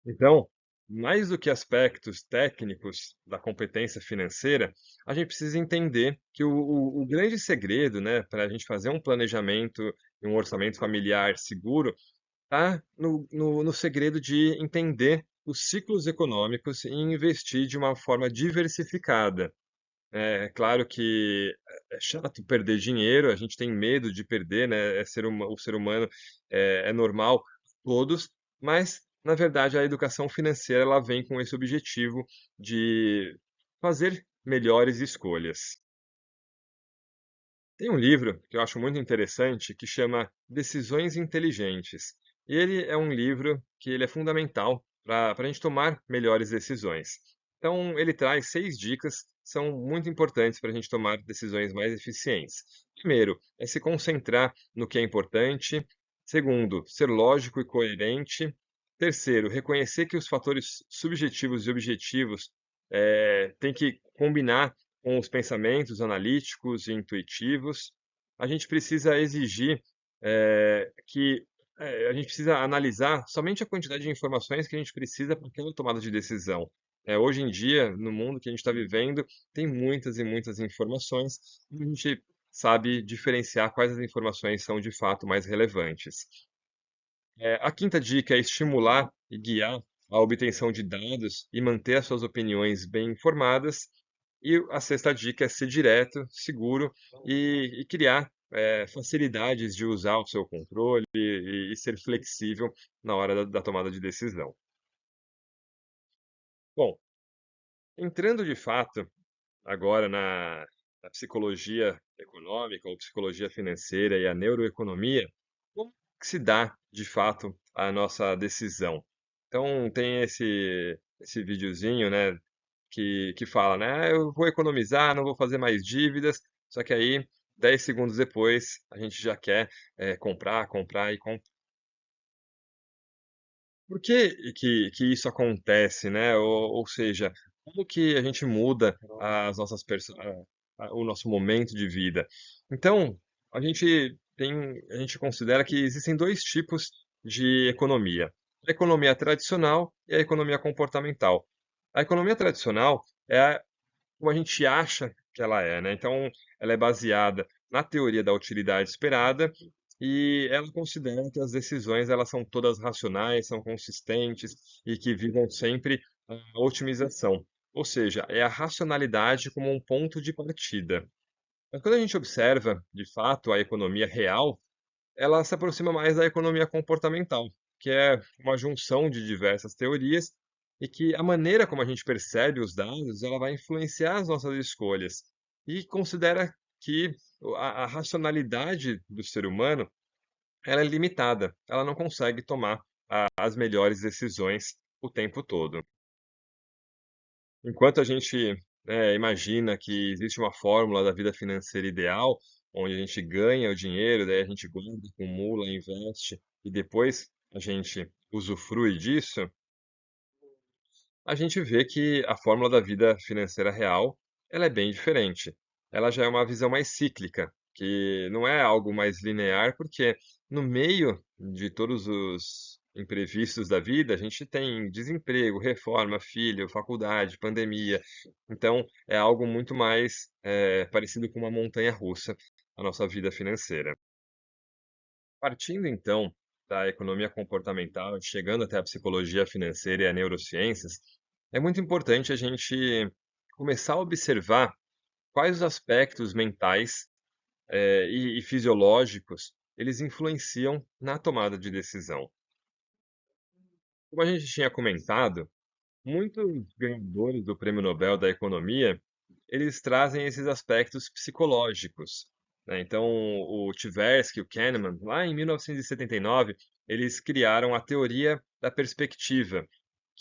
Então, Mais do que aspectos técnicos da competência financeira, a gente precisa entender que o grande segredo, né, para a gente fazer um planejamento e um orçamento familiar seguro, está no segredo de entender os ciclos econômicos e investir de uma forma diversificada. É claro que é chato perder dinheiro, a gente tem medo de perder, né? O ser humano é normal, todos, mas na verdade a educação financeira ela vem com esse objetivo de fazer melhores escolhas. Tem um livro que eu acho muito interessante que chama Decisões Inteligentes. E ele é um livro que ele é fundamental para a gente tomar melhores decisões. Então, ele traz 6 dicas que são muito importantes para a gente tomar decisões mais eficientes. Primeiro, é se concentrar no que é importante. Segundo, ser lógico e coerente. Terceiro, reconhecer que os fatores subjetivos e objetivos têm que combinar com os pensamentos analíticos e intuitivos. A gente precisa exigir que a gente precisa analisar somente a quantidade de informações que a gente precisa para aquela tomada de decisão. Hoje em dia, no mundo que a gente está vivendo, tem muitas e muitas informações e a gente sabe diferenciar quais as informações são de fato mais relevantes. A quinta dica é estimular e guiar a obtenção de dados e manter as suas opiniões bem informadas. E a sexta dica é ser direto, seguro e criar facilidades de usar o seu controle e ser flexível na hora da tomada de decisão. Bom, entrando de fato agora na psicologia econômica ou psicologia financeira e a neuroeconomia, como que se dá, de fato, a nossa decisão? Então, tem esse videozinho, né, que fala, né, eu vou economizar, não vou fazer mais dívidas, só que aí, 10 segundos depois, a gente já quer comprar, comprar e comprar. Por que isso acontece, né? Ou seja, como que a gente muda as nossas o nosso momento de vida? Então, a gente considera que existem 2 tipos de economia: a economia tradicional e a economia comportamental. A economia tradicional é como a gente acha que ela é, né? Então, ela é baseada na teoria da utilidade esperada e ela considera que as decisões elas são todas racionais, são consistentes e que visam sempre a otimização. Ou seja, é a racionalidade como um ponto de partida. Mas quando a gente observa, de fato, a economia real, ela se aproxima mais da economia comportamental, que é uma junção de diversas teorias e que a maneira como a gente percebe os dados, ela vai influenciar as nossas escolhas e considera que a racionalidade do ser humano, ela é limitada, ela não consegue tomar as melhores decisões o tempo todo. Enquanto a gente, imagina que existe uma fórmula da vida financeira ideal, onde a gente ganha o dinheiro, daí a gente guarda, acumula, investe e depois a gente usufrui disso, a gente vê que a fórmula da vida financeira real, ela é bem diferente. Ela já é uma visão mais cíclica, que não é algo mais linear, porque no meio de todos os imprevistos da vida, a gente tem desemprego, reforma, filho, faculdade, pandemia. Então, é algo muito mais parecido com uma montanha-russa, a nossa vida financeira. Partindo então da economia comportamental, chegando até a psicologia financeira e a neurociências, é muito importante a gente começar a observar quais os aspectos mentais e fisiológicos eles influenciam na tomada de decisão. Como a gente tinha comentado, muitos ganhadores do Prêmio Nobel da Economia, eles trazem esses aspectos psicológicos, né? Então, o Tversky, o Kahneman, lá em 1979, eles criaram a teoria da perspectiva,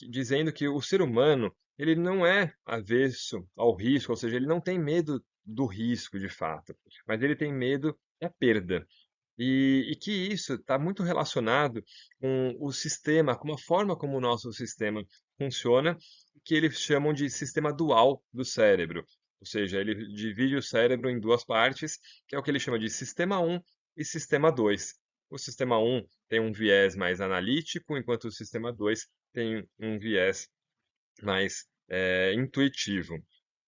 dizendo que o ser humano ele não é avesso ao risco, ou seja, ele não tem medo do risco de fato, mas ele tem medo da perda. E que isso está muito relacionado com o sistema, com a forma como o nosso sistema funciona, que eles chamam de sistema dual do cérebro. Ou seja, ele divide o cérebro em 2 partes, que é o que ele chama de sistema 1 e sistema 2. o sistema um tem um viés mais analítico, enquanto o sistema 2 tem um viés mais intuitivo.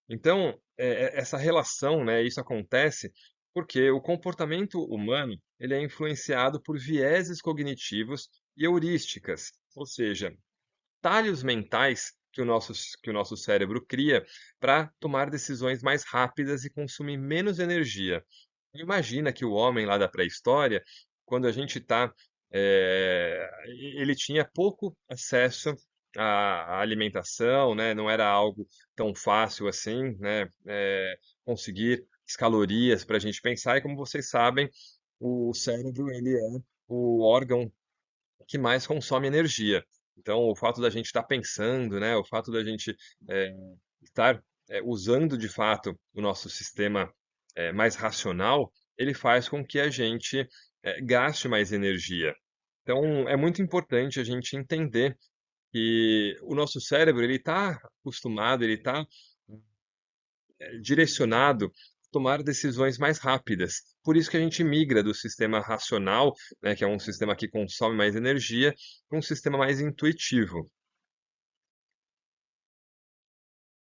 Então, essa relação, né, isso acontece porque o comportamento humano ele é influenciado por vieses cognitivos e heurísticas, ou seja, talhos mentais que o nosso cérebro cria para tomar decisões mais rápidas e consumir menos energia. Imagina que o homem lá da pré-história, quando a gente está, ele tinha pouco acesso à alimentação, né? Não era algo tão fácil assim, né? Conseguir as calorias para a gente pensar. E como vocês sabem, o cérebro ele é o órgão que mais consome energia. Então, o fato da gente estar pensando, né, o fato da gente eh, estar usando de fato o nosso sistema mais racional, ele faz com que a gente gaste mais energia. Então, é muito importante a gente entender que o nosso cérebro ele está acostumado, ele está direcionado a tomar decisões mais rápidas. Por isso que a gente migra do sistema racional, né, que é um sistema que consome mais energia, para um sistema mais intuitivo.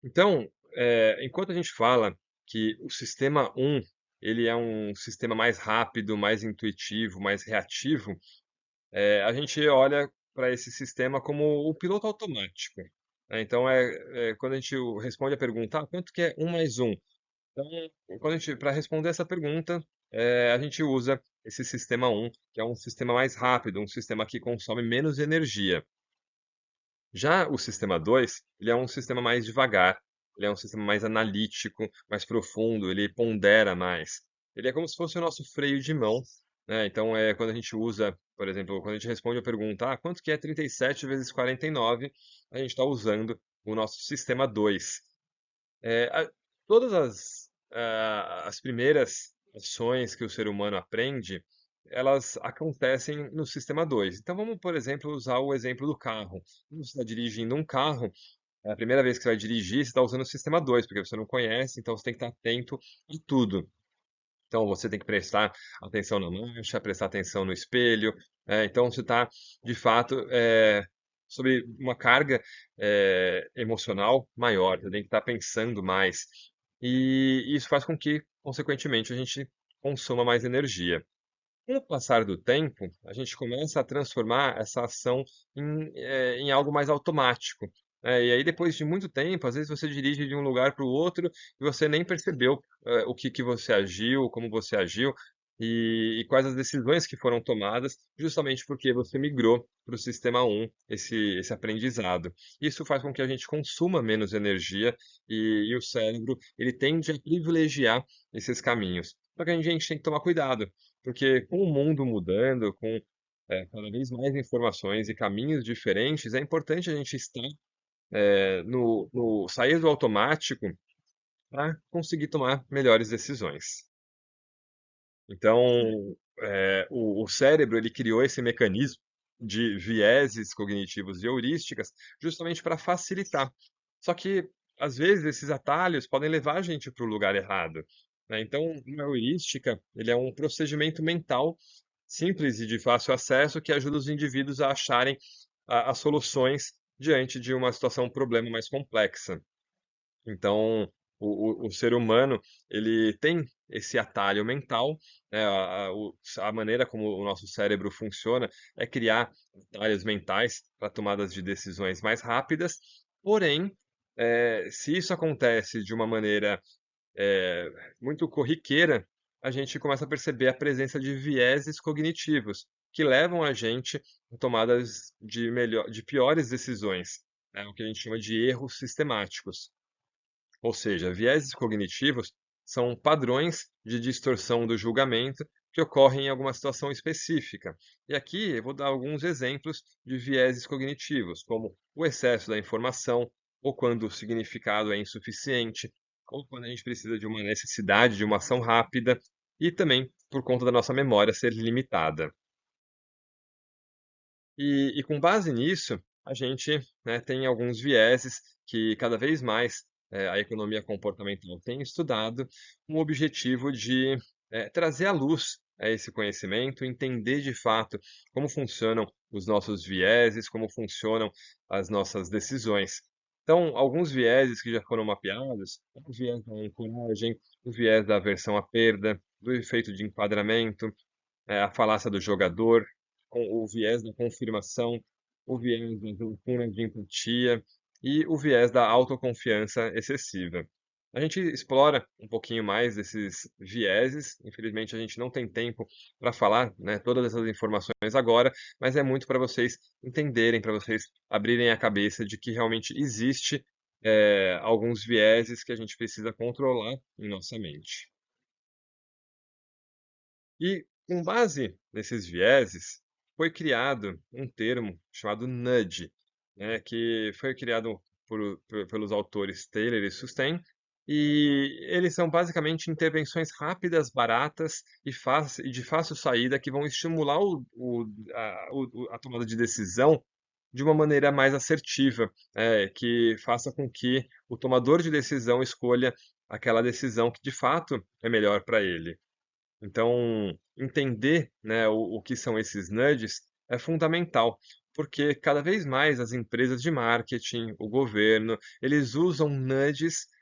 Então, enquanto a gente fala que o sistema um ele é um sistema mais rápido, mais intuitivo, mais reativo, a gente olha para esse sistema como o piloto automático, né? Então, quando a gente responde a pergunta, quanto que é um mais um? Então, quando a gente, para responder essa pergunta, a gente usa esse sistema um, que é um sistema mais rápido, um sistema que consome menos energia. Já o sistema 2, ele é um sistema mais devagar, ele é um sistema mais analítico, mais profundo, ele pondera mais. Ele é como se fosse o nosso freio de mão, né? Então, quando a gente usa, por exemplo, quando a gente responde a pergunta, quanto que é 37 vezes 49, a gente está usando o nosso sistema 2. É, todas as primeiras ações que o ser humano aprende, elas acontecem no sistema 2. Então vamos, por exemplo, usar o exemplo do carro. Quando você está dirigindo um carro, é a primeira vez que você vai dirigir, você está usando o sistema 2, porque você não conhece, então você tem que estar atento a tudo. Então você tem que prestar atenção na marcha, prestar atenção no espelho. Então você está, de fato, sobre uma carga emocional maior. Você tem que estar pensando mais. E isso faz com que, consequentemente, a gente consuma mais energia. Com o passar do tempo, a gente começa a transformar essa ação em algo mais automático. E aí, depois de muito tempo, às vezes você dirige de um lugar para o outro e você nem percebeu o que você agiu, como você agiu e quais as decisões que foram tomadas, justamente porque você migrou para o sistema um esse aprendizado. Isso faz com que a gente consuma menos energia e o cérebro ele tende a privilegiar esses caminhos. Só que a gente tem que tomar cuidado, porque com o mundo mudando, com cada vez mais informações e caminhos diferentes, é importante a gente estar no sair do automático para conseguir tomar melhores decisões. Então, o cérebro ele criou esse mecanismo de vieses cognitivos e heurísticas justamente para facilitar. Só que, às vezes, esses atalhos podem levar a gente para o lugar errado, né? Então, uma heurística ele é um procedimento mental simples e de fácil acesso que ajuda os indivíduos a acharem as soluções diante de uma situação, um problema mais complexa. Então, o ser humano, ele tem esse atalho mental, né? A maneira como o nosso cérebro funciona é criar atalhos mentais para tomadas de decisões mais rápidas. Porém, se isso acontece de uma maneira eh, muito corriqueira, a gente começa a perceber a presença de vieses cognitivos que levam a gente a tomadas de piores decisões, né? O que a gente chama de erros sistemáticos. Ou seja, vieses cognitivos são padrões de distorção do julgamento que ocorrem em alguma situação específica. E aqui eu vou dar alguns exemplos de vieses cognitivos, como o excesso da informação, ou quando o significado é insuficiente, ou quando a gente precisa de uma necessidade de uma ação rápida, e também por conta da nossa memória ser limitada. E com base nisso, a gente, né, tem alguns vieses que cada vez mais a economia comportamental tem estudado com o objetivo de trazer à luz esse conhecimento, entender de fato como funcionam os nossos vieses, como funcionam as nossas decisões. Então, alguns vieses que já foram mapeados, o viés da ancoragem, o viés da aversão à perda, do efeito de enquadramento, a falácia do jogador, o viés da confirmação, o viés das lacunas de empatia e o viés da autoconfiança excessiva. A gente explora um pouquinho mais desses vieses. Infelizmente, a gente não tem tempo para falar, né, todas essas informações agora, mas é muito para vocês entenderem, para vocês abrirem a cabeça de que realmente existe alguns vieses que a gente precisa controlar em nossa mente. E, com base nesses vieses, foi criado um termo chamado nudge, né, que foi criado pelos autores Taylor e Sustein, e eles são basicamente intervenções rápidas, baratas e de fácil saída que vão estimular a tomada de decisão de uma maneira mais assertiva, que faça com que o tomador de decisão escolha aquela decisão que de fato é melhor para ele. Então, entender, né, o que são esses nudges é fundamental, porque cada vez mais as empresas de marketing, o governo, eles usam nudges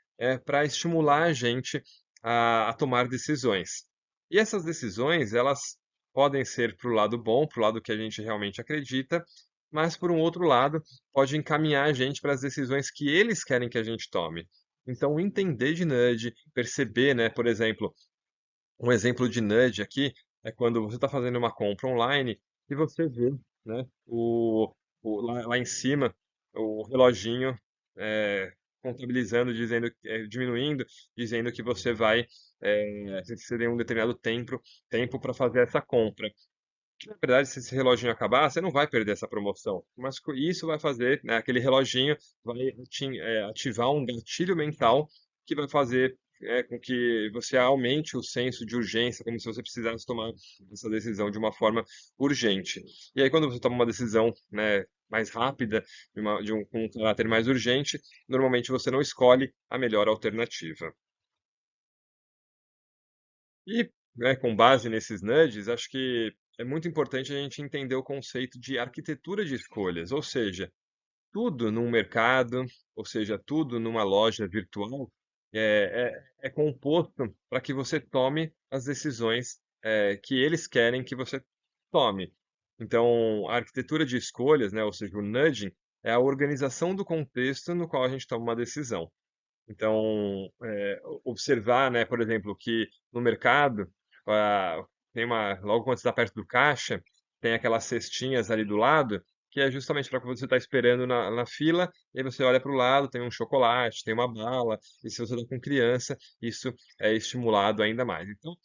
para estimular a gente a tomar decisões. E essas decisões, elas podem ser para o lado bom, para o lado que a gente realmente acredita, mas por um outro lado, pode encaminhar a gente para as decisões que eles querem que a gente tome. Então, entender de nudge, perceber, né, por exemplo, um exemplo de nudge aqui é quando você está fazendo uma compra online e você vê, né, lá em cima o reloginho contabilizando, dizendo, diminuindo, dizendo que você tem um determinado tempo para fazer essa compra. Que, na verdade, se esse reloginho acabar, você não vai perder essa promoção. Mas isso vai fazer, né, aquele reloginho vai ativar um gatilho mental que vai fazer com que você aumente o senso de urgência, como se você precisasse tomar essa decisão de uma forma urgente. E aí, quando você toma uma decisão, né, mais rápida, com um caráter mais urgente, normalmente você não escolhe a melhor alternativa. E, né, com base nesses nudges, acho que é muito importante a gente entender o conceito de arquitetura de escolhas, ou seja, tudo num mercado, ou seja, tudo numa loja virtual, é composto para que você tome as decisões que eles querem que você tome. Então, a arquitetura de escolhas, né, ou seja, o nudging, é a organização do contexto no qual a gente toma uma decisão. Então, observar, né, por exemplo, que no mercado, logo quando você está perto do caixa, tem aquelas cestinhas ali do lado, que é justamente para quando você está esperando na fila, e aí você olha para o lado, tem um chocolate, tem uma bala, e se você está com criança, isso é estimulado ainda mais. Então,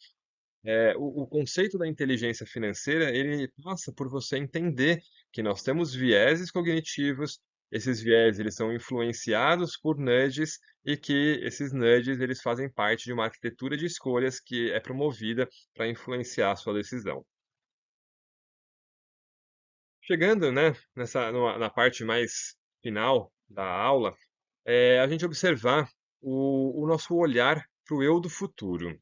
o conceito da inteligência financeira, ele passa por você entender que nós temos vieses cognitivos, esses vieses eles são influenciados por nudges e que esses nudges eles fazem parte de uma arquitetura de escolhas que é promovida para influenciar a sua decisão. Chegando, né, na parte mais final da aula, a gente observar o nosso olhar para o eu do futuro.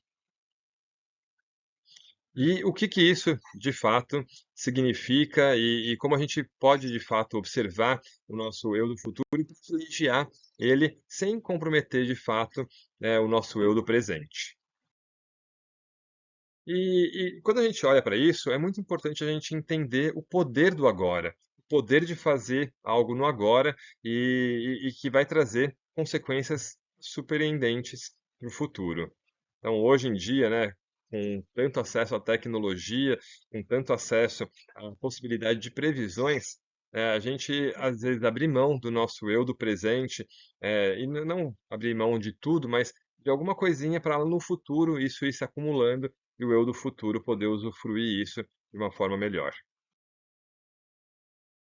E o que que isso, de fato, significa e como a gente pode, de fato, observar o nosso eu do futuro e privilegiar ele sem comprometer, de fato, né, o nosso eu do presente. E quando a gente olha para isso, é muito importante a gente entender o poder do agora, o poder de fazer algo no agora e que vai trazer consequências surpreendentes para o futuro. Então, hoje em dia, né, com tanto acesso à tecnologia, com tanto acesso à possibilidade de previsões, a gente às vezes abre mão do nosso eu do presente, e não abrir mão de tudo, mas de alguma coisinha para no futuro isso ir se acumulando e o eu do futuro poder usufruir isso de uma forma melhor.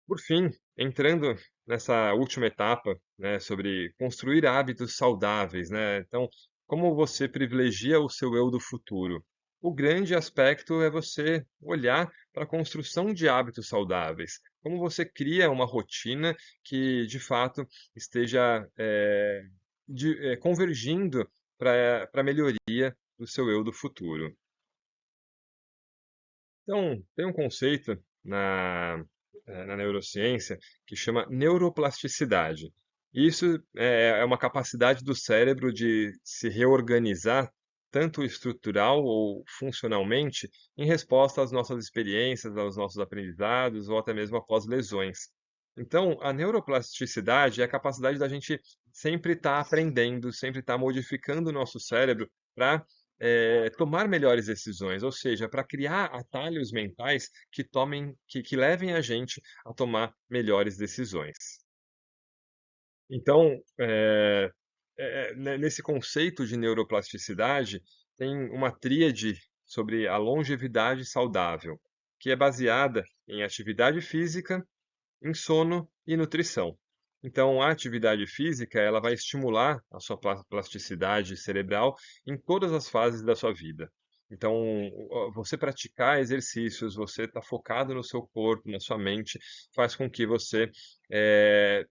Por fim, entrando nessa última etapa, né, sobre construir hábitos saudáveis, né? Então, como você privilegia o seu eu do futuro? O grande aspecto é você olhar para a construção de hábitos saudáveis. Como você cria uma rotina que, de fato, esteja convergindo para a melhoria do seu eu do futuro. Então, tem um conceito na neurociência que chama neuroplasticidade. Isso é uma capacidade do cérebro de se reorganizar, tanto estrutural ou funcionalmente, em resposta às nossas experiências, aos nossos aprendizados ou até mesmo após lesões. Então, a neuroplasticidade é a capacidade da gente sempre estar aprendendo, sempre estar modificando o nosso cérebro para tomar melhores decisões, ou seja, para criar atalhos mentais que levem a gente a tomar melhores decisões. Então, nesse conceito de neuroplasticidade, tem uma tríade sobre a longevidade saudável, que é baseada em atividade física, em sono e nutrição. Então, a atividade física, ela vai estimular a sua plasticidade cerebral em todas as fases da sua vida. Então, você praticar exercícios, você estar focado no seu corpo, na sua mente, faz com que você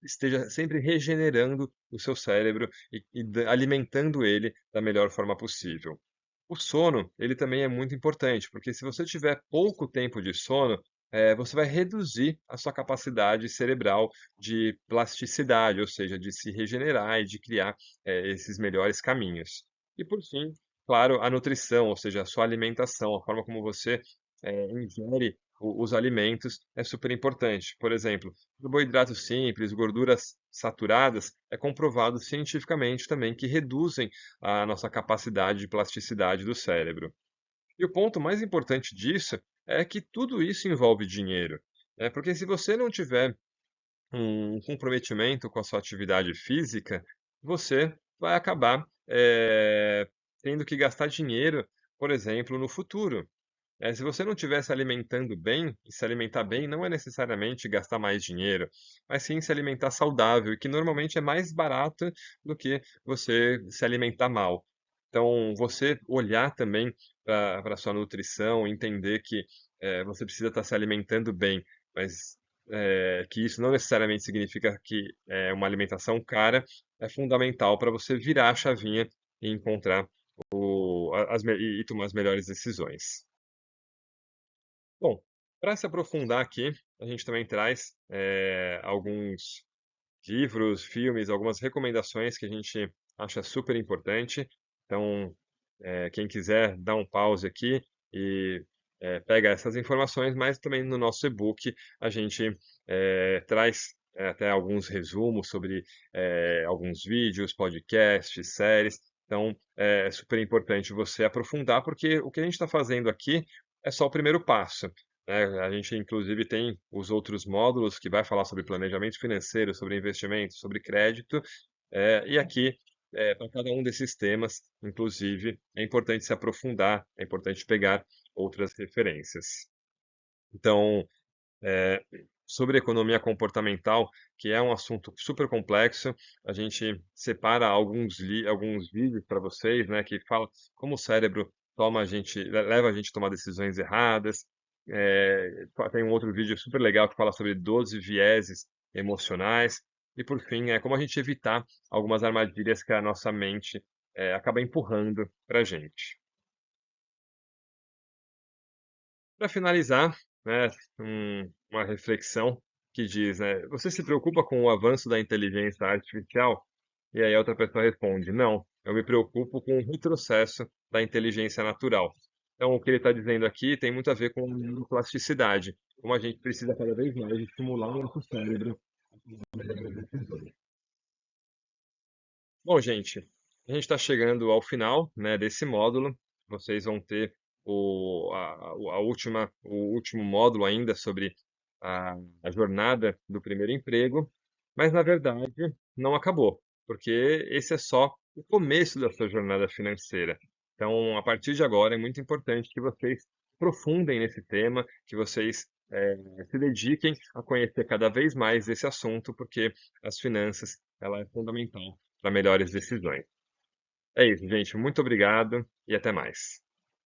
esteja sempre regenerando o seu cérebro e alimentando ele da melhor forma possível. O sono, ele também é muito importante, porque se você tiver pouco tempo de sono, você vai reduzir a sua capacidade cerebral de plasticidade, ou seja, de se regenerar e de criar, esses melhores caminhos. E por fim, claro, a nutrição, ou seja, a sua alimentação, a forma como você, ingere os alimentos é super importante. Por exemplo, carboidratos simples, gorduras saturadas, é comprovado cientificamente também que reduzem a nossa capacidade de plasticidade do cérebro. E o ponto mais importante disso é que tudo isso envolve dinheiro, né? Porque se você não tiver um comprometimento com a sua atividade física, você vai acabar tendo que gastar dinheiro, por exemplo, no futuro. Se você não estiver se alimentando bem, e se alimentar bem não é necessariamente gastar mais dinheiro, mas sim se alimentar saudável, e que normalmente é mais barato do que você se alimentar mal. Então, você olhar também para a sua nutrição, entender que você precisa estar se alimentando bem, mas que isso não necessariamente significa que é uma alimentação cara, é fundamental para você virar a chavinha e encontrar e tomar as melhores decisões. Bom, para se aprofundar aqui, a gente também traz alguns livros, filmes, algumas recomendações que a gente acha super importante. Então, quem quiser, dá um pause aqui e pega essas informações, mas também no nosso e-book a gente traz até alguns resumos sobre alguns vídeos, podcasts, séries. Então, é super importante você aprofundar, porque o que a gente está fazendo aqui é só o primeiro passo, né? A gente, inclusive, tem os outros módulos que vai falar sobre planejamento financeiro, sobre investimento, sobre crédito, e aqui, para cada um desses temas, inclusive, é importante se aprofundar, é importante pegar outras referências. Então, eh, sobre economia comportamental, que é um assunto super complexo, a gente separa alguns vídeos para vocês, né, que fala como o cérebro leva a gente a tomar decisões erradas. Tem um outro vídeo super legal que fala sobre 12 vieses emocionais. E por fim, é como a gente evitar algumas armadilhas que a nossa mente acaba empurrando para a gente. Para finalizar, né, uma reflexão que diz, né, você se preocupa com o avanço da inteligência artificial? E aí a outra pessoa responde, não, eu me preocupo com o retrocesso da inteligência natural. Então, o que ele está dizendo aqui tem muito a ver com neuroplasticidade, como a gente precisa cada vez mais estimular o nosso cérebro. Bom, gente, a gente está chegando ao final, né, desse módulo. Vocês vão ter o último módulo ainda sobre a jornada do primeiro emprego, mas na verdade não acabou, porque esse é só o começo da sua jornada financeira. Então, a partir de agora, é muito importante que vocês aprofundem nesse tema, que vocês se dediquem a conhecer cada vez mais esse assunto, porque as finanças, ela é fundamental para melhores decisões. É isso, gente. Muito obrigado e até mais.